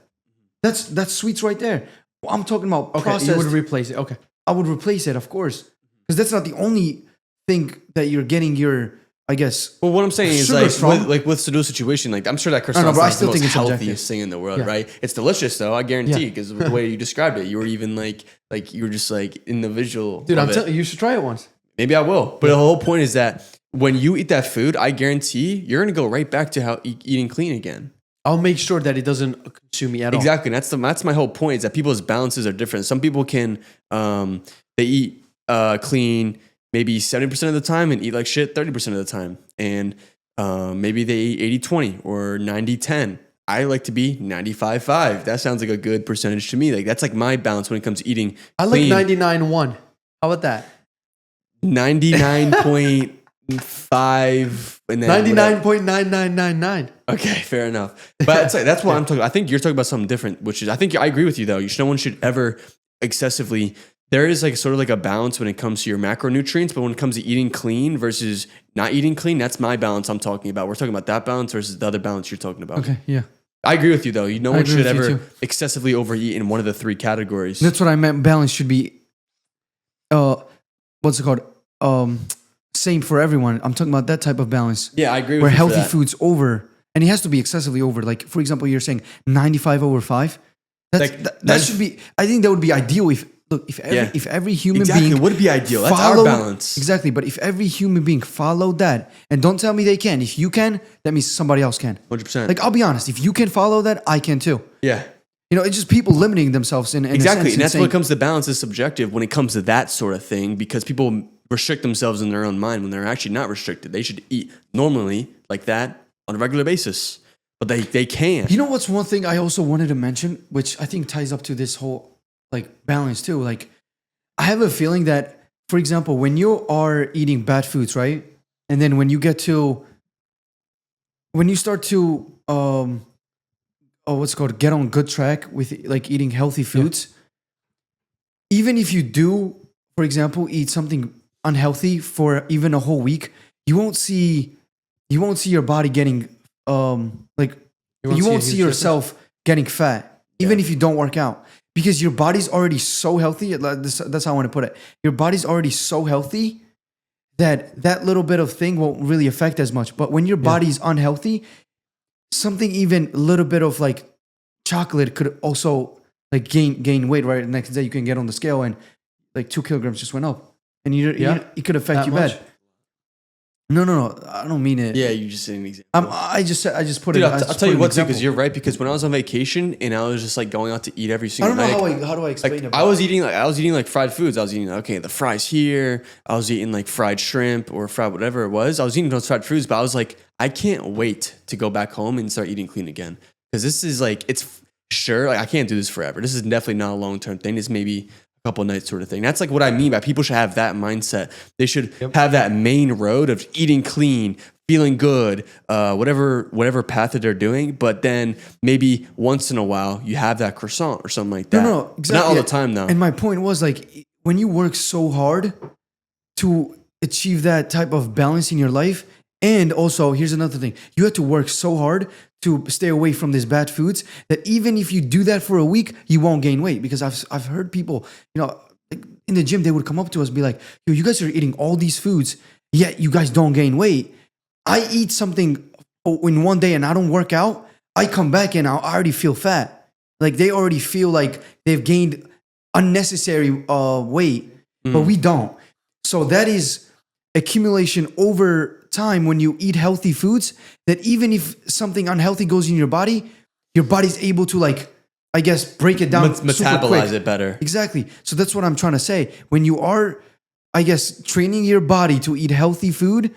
That's sweets right there. I'm talking about processed. You would replace it. Okay. I would replace it, of course, because that's not the only thing that you're getting your, I guess. Well, what I'm saying is Sugars from- with Sadu's situation, like I'm sure that no, croissant's but I not still the think most it's subjective. healthiest thing in the world, Yeah. right? It's delicious though, I guarantee, Yeah. because the way you described it, you were even like you were just like in the visual. Dude, of I'm it. telling you, you should try it once. Maybe I will. But the whole point is that when you eat that food, I guarantee you're gonna go right back to how eating clean again. I'll make sure that it doesn't consume me at all. Exactly. And that's my whole point, is that people's balances are different. Some people can they eat clean maybe 70% of the time and eat like shit 30% of the time. And maybe they eat 80-20 or 90-10. I like to be 95-5. That sounds like a good percentage to me. Like that's like my balance when it comes to eating. I like clean. 99.1. How about that? 99.5 and then 99.9999. Okay, fair enough. But that's what I'm talking about. I think you're talking about something different, which is, I think I agree with you though. No one should ever excessively, there is like sort of like a balance when it comes to your macronutrients, but when it comes to eating clean versus not eating clean, that's my balance I'm talking about. We're talking about that balance versus the other balance you're talking about. Okay, yeah. I agree with you though. No one agree should with you ever too. excessively overeat in one of the three categories. That's what I meant. Balance should be, what's it called? Same for everyone. I'm talking about that type of balance. Yeah, I agree with Where you for healthy that. food's over, and it has to be excessively over. Like, for example, you're saying 95/5. That should be, I think that would be ideal if every human Exactly, being it would be ideal. That's our followed- balance. Exactly, but if every human being followed that, and don't tell me they can. If you can, that means somebody else can. 100%. Like, I'll be honest, if you can follow that, I can too. Yeah. You know, it's just people limiting themselves in a Exactly. sense And that's saying, when it comes to balance is subjective when it comes to that sort of thing, because people restrict themselves in their own mind when they're actually not restricted. They should eat normally like that on a regular basis, but they can't. You know what's one thing I also wanted to mention, which I think ties up to this whole like balance too. Like, I have a feeling that, for example, when you are eating bad foods, right? And then when you start to what's it called, get on good track with like eating healthy foods, even if you do, for example, eat something unhealthy for even a whole week, you won't see your body getting like you won't see yourself getting fat, even if you don't work out, because your body's already so healthy. That's how I want to put it. Your body's already so healthy that little bit of thing won't really affect as much. But when your body's unhealthy, something even a little bit of like chocolate could also like gain weight. Right, the next day you can get on the scale and like 2 kilograms just went up, and it could affect That you much? bad. No, I don't mean it. Yeah, you just said an example. I just put Dude, it. I'll tell you what, too, because you're right. Because when I was on vacation and I was just like going out to eat every I single don't know night, how do I explain it. I was eating like fried foods. I was eating the fries here. I was eating like fried shrimp or fried whatever it was. I was eating those fried foods, but I was like, I can't wait to go back home and start eating clean again, because this is like, it's sure like I can't do this forever. This is definitely not a long term thing. It's maybe a couple nights sort of thing. That's like what I mean by people should have that mindset. They should have that main road of eating clean, feeling good, whatever path that they're doing. But then maybe once in a while you have that croissant or something like that. No, exactly. Not all the time though. And my point was like, when you work so hard to achieve that type of balance in your life, and also here's another thing, you have to work so hard to stay away from these bad foods that even if you do that for a week, you won't gain weight. Because I've heard people, like in the gym, they would come up to us, be like, "Yo, you guys are eating all these foods, yet you guys don't gain weight. I eat something in one day and I don't work out. I come back and I already feel fat. Like they already feel like they've gained unnecessary weight, but we don't. So that is accumulation over time when you eat healthy foods, that even if something unhealthy goes in your body's able to, like, I guess, break it down, metabolize it better. Exactly. So that's what I'm trying to say. When you are, I guess, training your body to eat healthy food,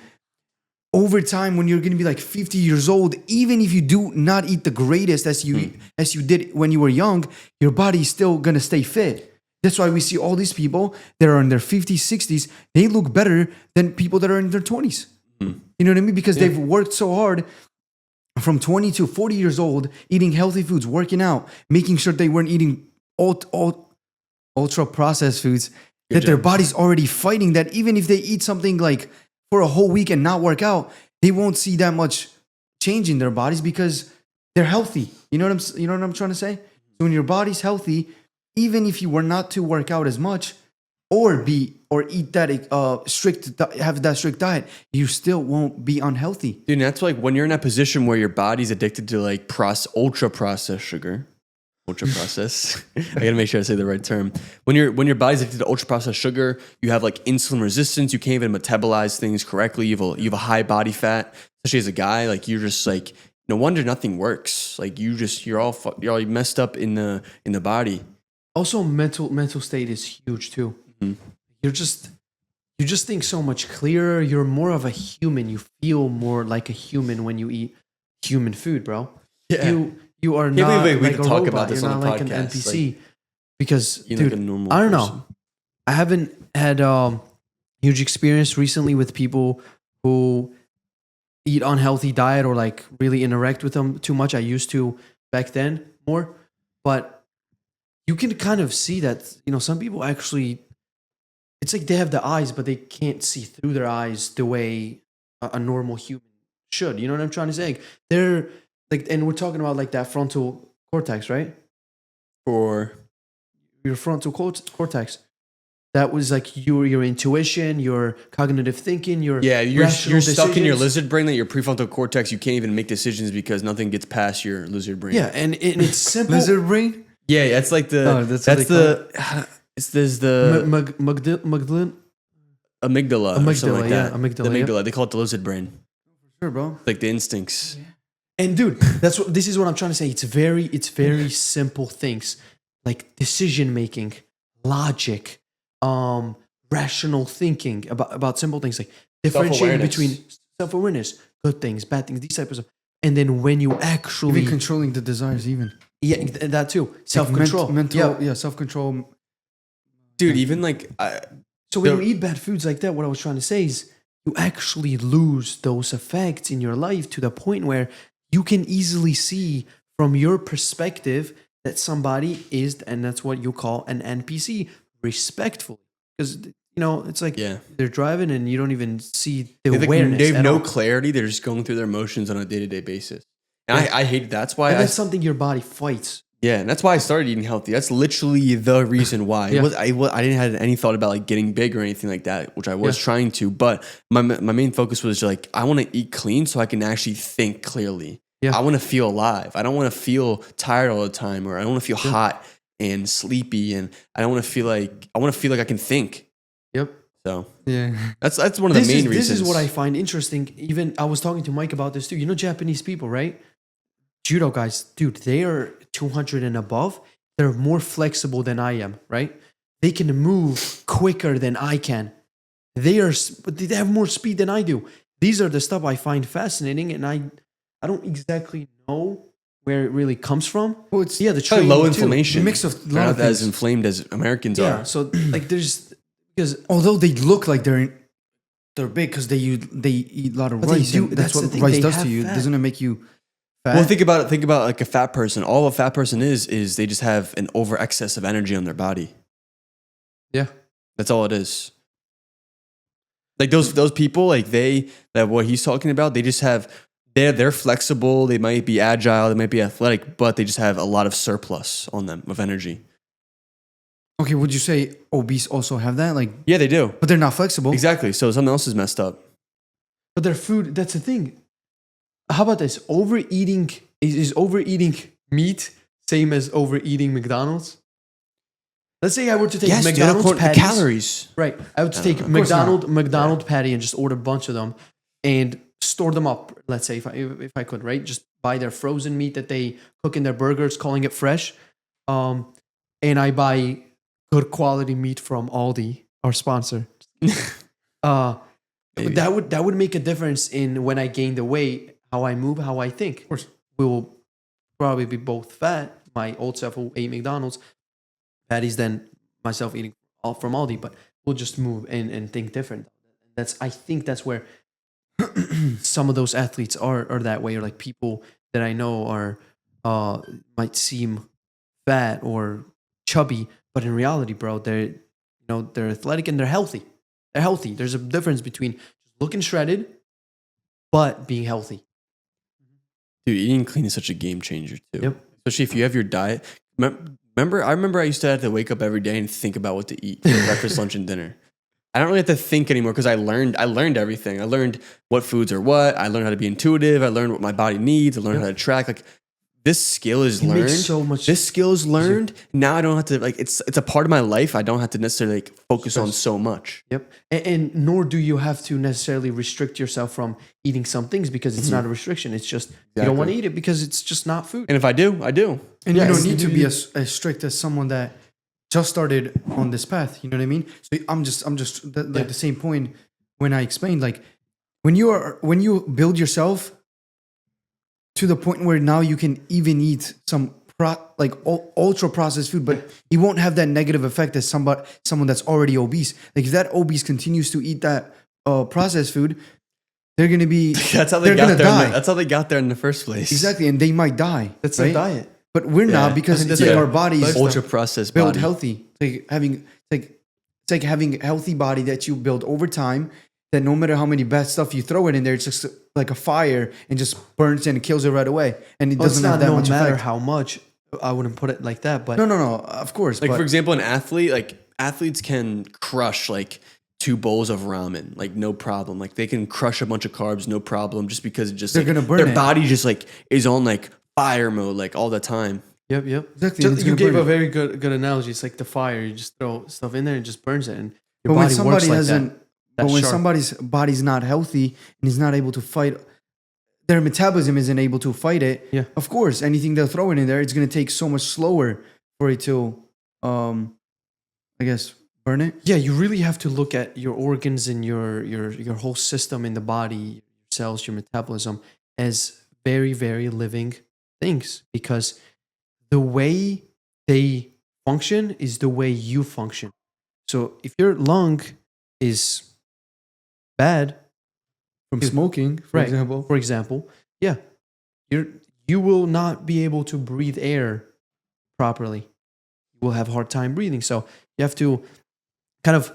over time, when you're going to be like 50 years old, even if you do not eat the greatest as you did when you were young, your body's still going to stay fit. That's why we see all these people that are in their 50s, 60s, they look better than people that are in their 20s. You know what I mean? Because they've worked so hard from 20 to 40 years old, eating healthy foods, working out, making sure they weren't eating ultra processed foods, that their body's already fighting that. Even if they eat something like for a whole week and not work out, they won't see that much change in their bodies because they're healthy. You know what I'm trying to say? So when your body's healthy, even if you were not to work out as much or eat that have that strict diet, you still won't be unhealthy. Dude, and that's like when you're in that position where your body's addicted to like ultra processed sugar. Ultra processed. I gotta make sure I say the right term. When your body's addicted to ultra processed sugar, you have like insulin resistance. You can't even metabolize things correctly. You have a high body fat, especially as a guy. Like you're just like, no wonder nothing works. Like you're all messed up in the body. Also, mental state is huge too. Mm-hmm. You just think so much clearer. You're more of a human. You feel more like a human when you eat human food, bro. Yeah. You are not we like can a talk robot. about this You're on not the like podcast. an NPC. Like, because, you're dude, like a normal I don't person. know. I haven't had huge experience recently with people who eat unhealthy diet or like really interact with them too much. I used to back then more, but you can kind of see that, some people actually, it's like they have the eyes, but they can't see through their eyes the way a normal human should. You know what I'm trying to say? Like, they're like, and we're talking about like that frontal cortex, right? For your frontal cortex. That was like your intuition, your cognitive thinking, you're stuck in your lizard brain, that your prefrontal cortex, you can't even make decisions because nothing gets past your lizard brain. Yeah, and it's simple. Lizard brain? Yeah, that's like the there's the amygdala or something like that. Amygdala. The amygdala. They call it the lizard brain. Sure, bro. Like the instincts. And dude, this is what I'm trying to say. It's very simple things like decision making, logic, rational thinking about simple things, like differentiating between self-awareness, good things, bad things, these types of stuff. And then when you actually even controlling the desires, even that too, self-control, self-control, dude. Even like so when you eat bad foods like that, what I was trying to say is you actually lose those effects in your life to the point where you can easily see from your perspective that somebody is, and that's what you call an NPC, respectful. Because, it's like they're driving and you don't even see the awareness. They have no clarity. They're just going through their emotions on a day-to-day basis. And I hate it. That's why that's something your body fights. Yeah, and that's why I started eating healthy. That's literally the reason why. Yeah. I didn't have any thought about like getting big or anything like that, which I was trying to. But my main focus was like, I want to eat clean so I can actually think clearly. Yeah. I want to feel alive. I don't want to feel tired all the time, or I don't want to feel hot and sleepy, and I don't want to feel like I can think. Yep. So yeah, that's one of the main reasons. This is what I find interesting. Even I was talking to Mike about this too. Japanese people, right? Judo guys, dude, they are 200 and above. They're more flexible than I am, right? They can move quicker than I can. They have more speed than I do. These are the stuff I find fascinating, and I don't exactly know where it really comes from. Well, it's the training low too. inflammation. A mix of they're not as inflamed as Americans are. Yeah, so like there's because although they look like they're they're big because they eat a lot of But they rice. do- And that's that's the what thing, rice they does have to you. fat. Doesn't it make you fat? Well, think about it. Think about like a fat person. All a fat person is they just have an over excess of energy on their body. Yeah. That's all it is. Like those people, like that what he's talking about, they just have they're flexible, they might be agile, they might be athletic, but they just have a lot of surplus on them of energy. Okay, would you say obese also have that? Like, Yeah, they do. but they're not flexible. Exactly. So something else is messed up. But their food, that's the thing. How about this? Overeating is overeating meat same as overeating McDonald's? Let's say I were to take McDonald's patties. calories. Right. I would take Of course not. McDonald patty and just order a bunch of them and store them up. Let's say if I could, right? Just buy their frozen meat that they cook in their burgers, calling it fresh. And I buy good quality meat from Aldi, our sponsor. Maybe. That would make a difference in when I gain the weight, how I move, how I think. Of course, we will probably be both fat. My old self will eat McDonald's patties than myself eating all from Aldi, but we'll just move and think different. I think that's where some of those athletes are that way, or like people that I know are might seem fat or chubby, but in reality, bro, they're athletic and they're healthy. They're healthy. There's a difference between looking shredded but being healthy. Dude, eating clean is such a game changer too. Yep. Especially if you have your diet. Remember I used to have to wake up every day and think about what to eat for breakfast, lunch, and dinner. I don't really have to think anymore because I learned everything. I learned what foods are what. I learned how to be intuitive. I learned what my body needs. I learned how to track. Like this skill is It learned. makes so much This skill is learned. Now I don't have to like it's a part of my life. I don't have to necessarily like focus on so much. Yep. And nor do you have to necessarily restrict yourself from eating some things because it's not a restriction. It's just you don't want to eat it because it's just not food. And if I do, I do. And Yes. you don't need to be as strict as someone that just started on this path. You know what I mean? So I'm just the same point when I explained, like when you build yourself to the point where now you can even eat some ultra processed food, but you won't have that negative effect as someone that's already obese. Like if that obese continues to eat that processed food, they're gonna be That's how they they're got gonna there. die. That's how they got there in the first place. Exactly, and they might die. That's right? their diet. But we're not because it's like our bodies Ultra processed build body. healthy. It's like having a healthy body that you build over time. That no matter how many bad stuff you throw it in there, it's just like a fire and just burns and kills it right away. And it doesn't have that much matter effect. how much. I wouldn't put it like that, but No. Of course, Like but for example, an athlete, like athletes can crush like 2 bowls of ramen, like no problem. Like they can crush a bunch of carbs, no problem, just because it just They're like, gonna burn their it. body just like is on like fire mode like all the time. Yep. Exactly, and it's You gonna gave burn a it. very good analogy. It's like the fire. You just throw stuff in there and it just burns it. And your But when body somebody works like hasn't, that. but That's when sharp. somebody's body's not healthy and is not able to fight, their metabolism isn't able to fight it. Yeah. Of course, anything they're throwing in there, it's gonna take so much slower for it to, I guess, burn it. Yeah, you really have to look at your organs and your whole system in the body, your cells, your metabolism as very, very living things because the way they function is the way you function. So if your lung is bad, From smoking, for example, yeah, you will not be able to breathe air properly. You will have a hard time breathing. So you have to kind of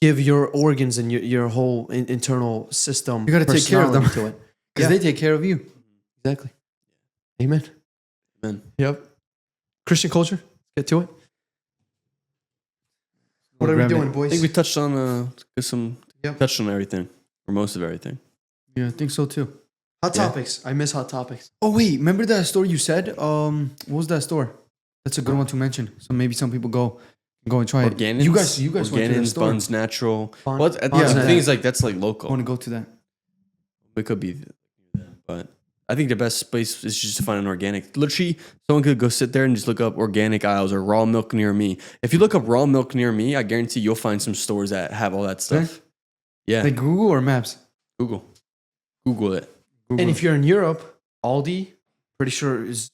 give your organs and your whole internal system. You gotta take care of them. personality to it. because Yeah. they take care of you. Exactly. Amen. Amen. Yep. Christian culture. Let's get to it. What are we Grab it. doing, I boys? think we touched on Yep. touched on everything or most of everything. Yeah, I think so too. Hot Yeah. topics. I miss hot topics. Oh wait, remember that store you said? What was that store? That's a good one to mention. So maybe some people go and try it. Organins, You guys went to the Organins, store. Buns Natural. Bun- Well, Buns the Natural. thing is like that's like I local. want to go to that. It could be, but I think the best place is just to find an organic. Literally, someone could go sit there and just look up organic aisles or raw milk near me. If you look up raw milk near me, I guarantee you'll find some stores that have all that stuff. Yeah, Like Google or Maps? Google it. And if you're in Europe, Aldi, pretty sure is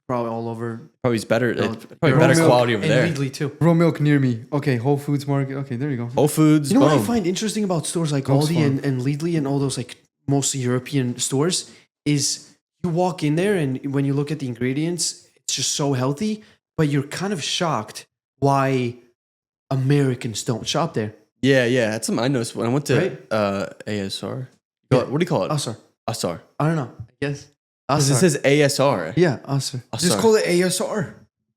probably all over. Probably better. No, Probably raw better milk quality over And there. Lidl too. Raw milk near me. Okay, Whole Foods Market. Okay, there you go. Whole Foods. You know what I boom. find interesting about stores like Hogs Aldi Farm. and Lidl and all those like mostly European stores is you walk in there and when you look at the ingredients, it's just so healthy, but you're kind of shocked why Americans don't shop there. Yeah. That's something I noticed when I went to Right? ASR. Yeah. What do you call it? Asar. Asar. I don't know. I guess. 'Cause it Asar. says ASR. Yeah, Asar. Just call it ASR.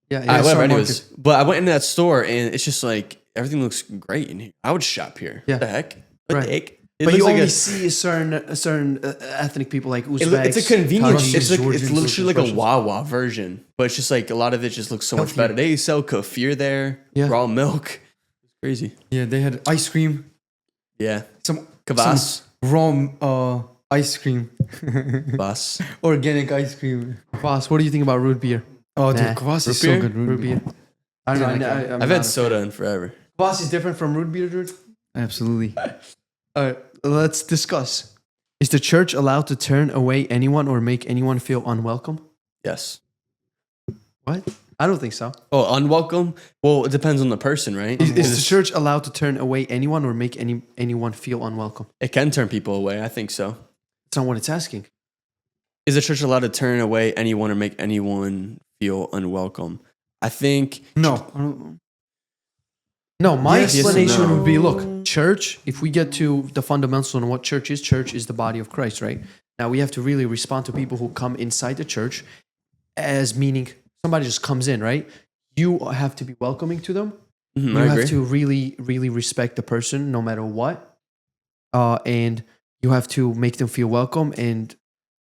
Yeah, Whatever. ASR Anyways, but I went into that store and it's just like everything looks great in here. I would shop here. Yeah. What the heck? What Right. the heck? It But looks you like only a- see a certain ethnic people like Uzbeks. It's a convenience. Tajikis, It's like Georgians, it's literally like a Russians. Wawa version, but it's just like a lot of it just looks so much Healthier. better. They sell kefir there, Yeah. raw milk. It's crazy. Yeah, they had ice cream. Yeah, Some kvass, raw ice cream. kvass. Organic ice cream. Boss, what do you think about root beer? Oh, dude, Nah. kvass is Root beer? so good. Root beer. I don't know. I'm I've not had a soda in forever. Kvass is different from root beer, dude. Absolutely. All right, let's discuss. Is the church allowed to turn away anyone or make anyone feel unwelcome? Yes. What? I don't think so. Oh, unwelcome. Well, it depends on the person, right? Is the church allowed to turn away anyone or make anyone feel unwelcome? It can turn people away. I think so. That's not what it's asking. Is the church allowed to turn away anyone or make anyone feel unwelcome? I think. No. I don't- No, my Yes, yes and explanation no. would be, look, church, if we get to the fundamentals on what church is the body of Christ, right? Now we have to really respond to people who come inside the church as meaning somebody just comes in, right? You have to be welcoming to them. Mhm, You I agree. have to really, really respect the person no matter what. And you have to make them feel welcome and,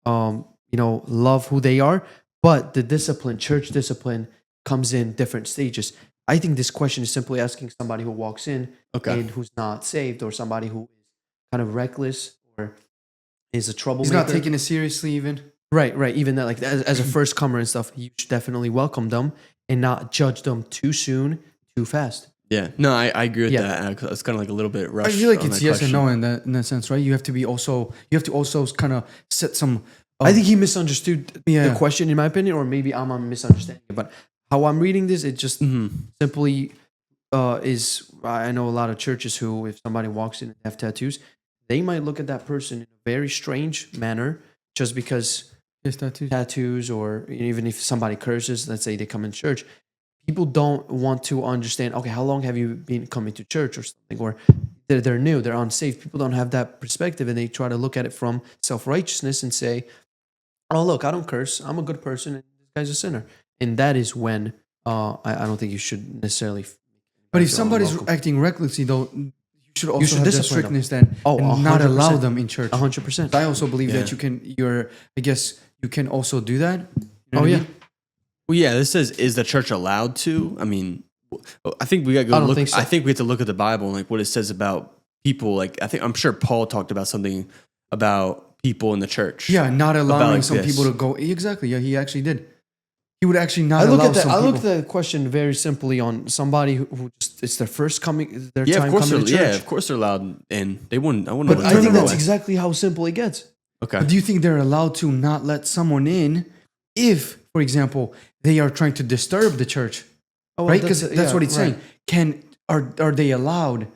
love who they are. But the discipline, church discipline, comes in different stages. I think this question is simply asking somebody who walks in Okay. and who's not saved or somebody who is kind of reckless or is a troublemaker. He's not taking it seriously even. Right. Even that, like as a first comer and stuff, you should definitely welcome them and not judge them too soon, too fast. Yeah. No, I agree with Yeah. that. It's kind of like a little bit I rushed. feel like on it's that yes and question. no in that sense, right? You have to also kind of set some. I think he misunderstood Yeah. the question, in my opinion, or maybe I'm misunderstanding it. But how I'm reading this, it just Mhm. simply is. I know a lot of churches who, if somebody walks in and have tattoos, they might look at that person in a very strange manner just because Yes, tattoos. tattoos, or even if somebody curses, let's say they come in church, people don't want to understand, okay, how long have you been coming to church or something, or they're new, they're unsafe. People don't have that perspective and they try to look at it from self-righteousness and say, oh, look, I don't curse, I'm a good person and this guy's a sinner. And that is when I don't think you should necessarily But if feel somebody's unwelcome. acting recklessly, though, you should also should have that discipline them. strictness that Oh, and not 100%. allow them in church. 100%. I also believe that Yeah. I guess you can also do that. You know Oh, what I yeah. mean? Well, yeah. This says, is the church allowed to? I mean, I think we got to go I don't look. think so. I think we have to look at the Bible and like what it says about people. Like I'm sure Paul talked about something about people in the church. Yeah, not allowing like some this. people to go. Exactly. Yeah, he actually did. He would actually not I look allow at that. some I look at people. the question very simply on somebody who just it's their first coming, their Yeah, time of course. coming to Yeah, church. of course they're allowed, and they wouldn't. I wouldn't. But let I them think go that's away. exactly how simple it gets. Okay. But do you think they're allowed to not let someone in if, for example, they are trying to disturb the church? Oh, Right? Because that's what it's right. saying. Are they allowed?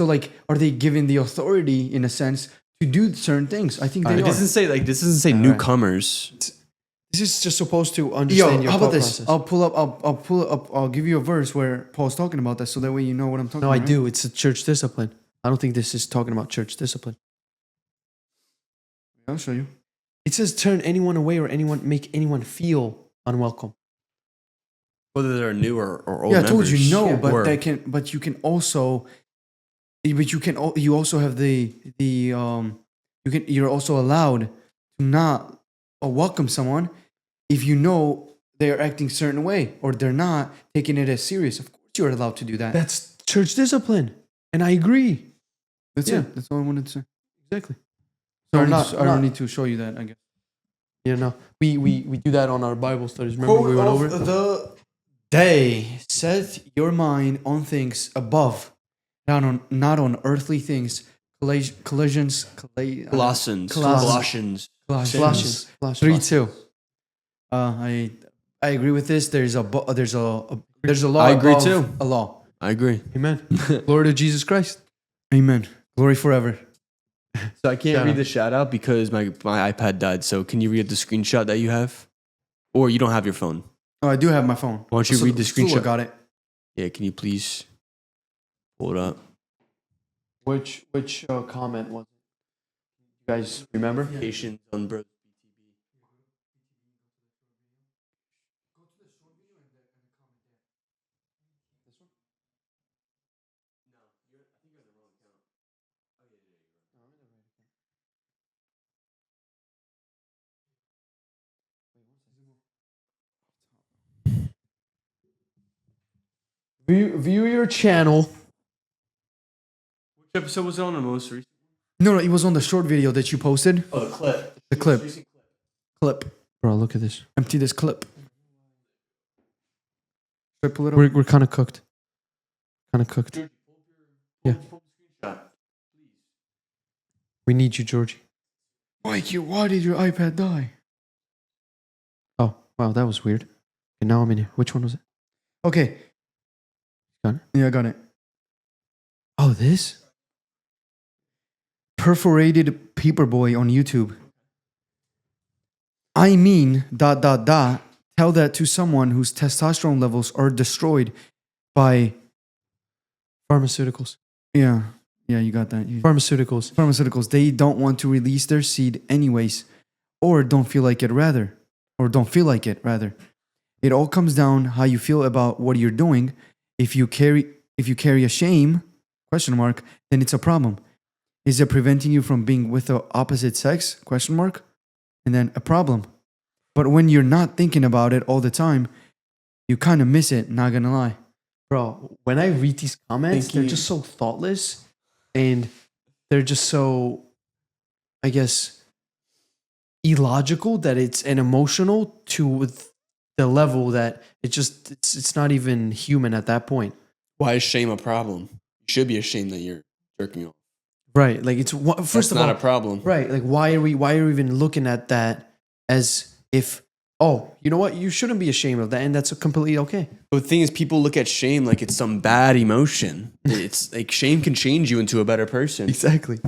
So like, are they given the authority in a sense to do certain things? I think they It are. doesn't say like this. Doesn't say right. newcomers. This is just supposed to Yo, understand your how about thought this? process. I'll pull up. I'll give you a verse where Paul's talking about that, so that way you know what I'm talking No, about. I right? do. It's a church discipline. I don't think this is talking about church discipline. I'll show you. It says turn anyone away or make anyone feel unwelcome. Whether they're new or old. Yeah, I told you members. no, Yeah. but Or- that can. But you can also. But you also have you're also allowed to not welcome someone if you know they are acting a certain way or they're not taking it as serious. Of course, you're allowed to do that. That's church discipline, and I agree. That's yeah. it. That's all I wanted to say. Exactly. So Or I not- don't not- need to show you that. I guess. You know, we do that on our Bible studies. Remember we went over it? the day. Set your mind on things above, not on earthly things. Colossians. Colossians. Colossians. 3:2. I I agree with this. There's a law. I agree above too. A law. I agree. Amen. Glory to Jesus Christ. Amen. Glory forever. So I can't Shout read out. the shout out because my iPad died. So can you read the screenshot that you have? Or you don't have your phone? Oh, I do have my phone. Why don't you read the screenshot? Got it. Yeah, can you please pull it up? Which comment was it? You guys remember? Patience on bro. View your channel. Which episode was it on the most recent? No, it was on the short video that you posted. Oh, the clip. The clip. Clip. Bro, look at this. Empty this clip. Should I pull it up? We're kind of cooked. Kind of cooked. Yeah. We need you, Georgie. Mikey, why did your iPad die? Oh, wow, that was weird. Okay, now I'm in here. Which one was it? Okay. Got it? Yeah, I got it. Oh, this? Perforated paperboy on YouTube. I mean, ... Tell that to someone whose testosterone levels are destroyed by... Pharmaceuticals. Yeah, you got that. Pharmaceuticals. Pharmaceuticals. They don't want to release their seed anyways, or don't feel like it rather. It all comes down how you feel about what you're doing. If you carry a shame, ? Then it's a problem. Is it preventing you from being with the opposite sex? ? And then a problem. But when you're not thinking about it all the time, you kind of miss it, not gonna lie. Bro, when I read these comments, Thank they're you. just so thoughtless and they're just so, I guess, illogical that it's and emotional to the level that it's not even human at that point. Why is shame a problem? You should be ashamed that you're jerking off. Right. Like it's first That's of not all, a problem. right. Like why are we even looking at that as if, oh, you know what? You shouldn't be ashamed of that. And that's completely okay. But the thing is, people look at shame like it's some bad emotion. It's like shame can change you into a better person. Exactly.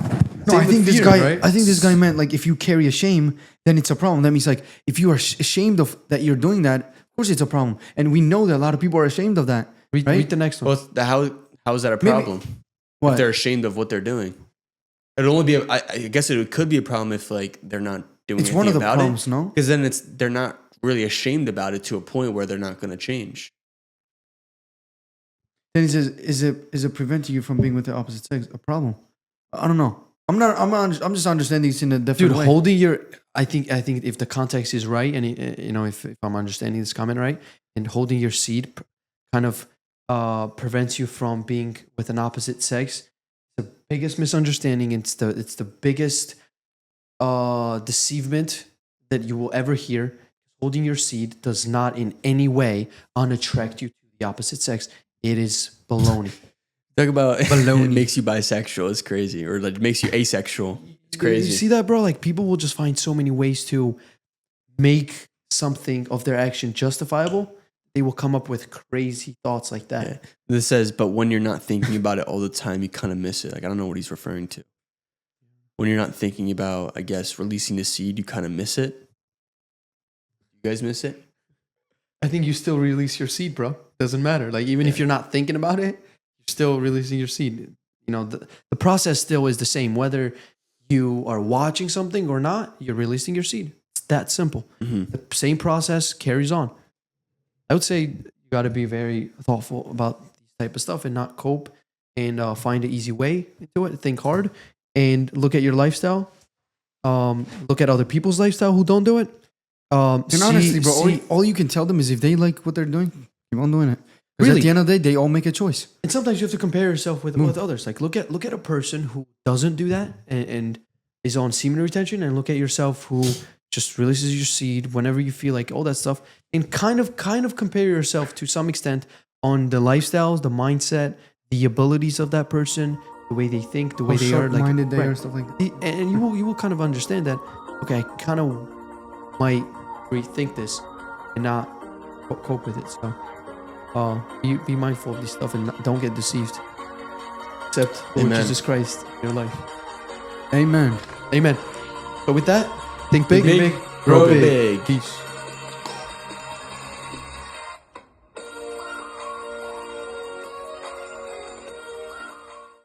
No, I think this guy meant like if you carry a shame, then it's a problem. That means like if you are ashamed of that you're doing that, of course it's a problem. And we know that a lot of people are ashamed of that. Read the next one. Well, how is that a problem? What? If they're ashamed of what they're doing. It'll only be. I guess it could be a problem if like they're not doing. It's one of the about problems, it. no? Because then they're not really ashamed about it to a point where they're not going to change. Then he says, is it preventing you from being with the opposite sex a problem? I don't know. I'm just understanding this in a different way. Holding your, I think if the context is right, and if I'm understanding this comment right, and holding your seed kind of prevents you from being with an opposite sex, the biggest misunderstanding. It's the biggest deceivement that you will ever hear. Holding your seed does not in any way unattract you to the opposite sex. It is baloney. Talk about it makes you bisexual. It's crazy, or like makes you asexual. It's crazy. You see that, bro? Like people will just find so many ways to make something of their action justifiable. They will come up with crazy thoughts like that. Yeah. This says, but when you're not thinking about it all the time, you kind of miss it. Like I don't know what he's referring to. When you're not thinking about, I guess, releasing the seed, you kind of miss it. You guys miss it? I think you still release your seed, bro. Doesn't matter. Like even if you're not thinking about it, you're still releasing your seed. You know, the process still is the same. Whether you are watching something or not, you're releasing your seed. It's that simple. Mm-hmm. The same process carries on. I would say you got to be very thoughtful about these type of stuff and not cope and find an easy way into it. Think hard and look at your lifestyle. Look at other people's lifestyle who don't do it. And honestly, bro, all you can tell them is if they like what they're doing, keep on doing it. Because Really? at the end of the day, they all make a choice. And sometimes you have to compare yourself with others. Like look at a person who doesn't do that and is on semen retention, and look at yourself who just releases your seed whenever you feel like all that stuff, and kind of compare yourself to some extent on the lifestyles, the mindset, the abilities of that person, the way they think, the way they are, like sharp-minded they right. are, stuff like that. And you will kind of understand that. Okay, I kind of might rethink this and not cope with it. So be mindful of this stuff and don't get deceived. Except Lord Amen. Jesus Christ in your life. Amen. Amen. So with that, think big, Big, grow grow big. big. Peace.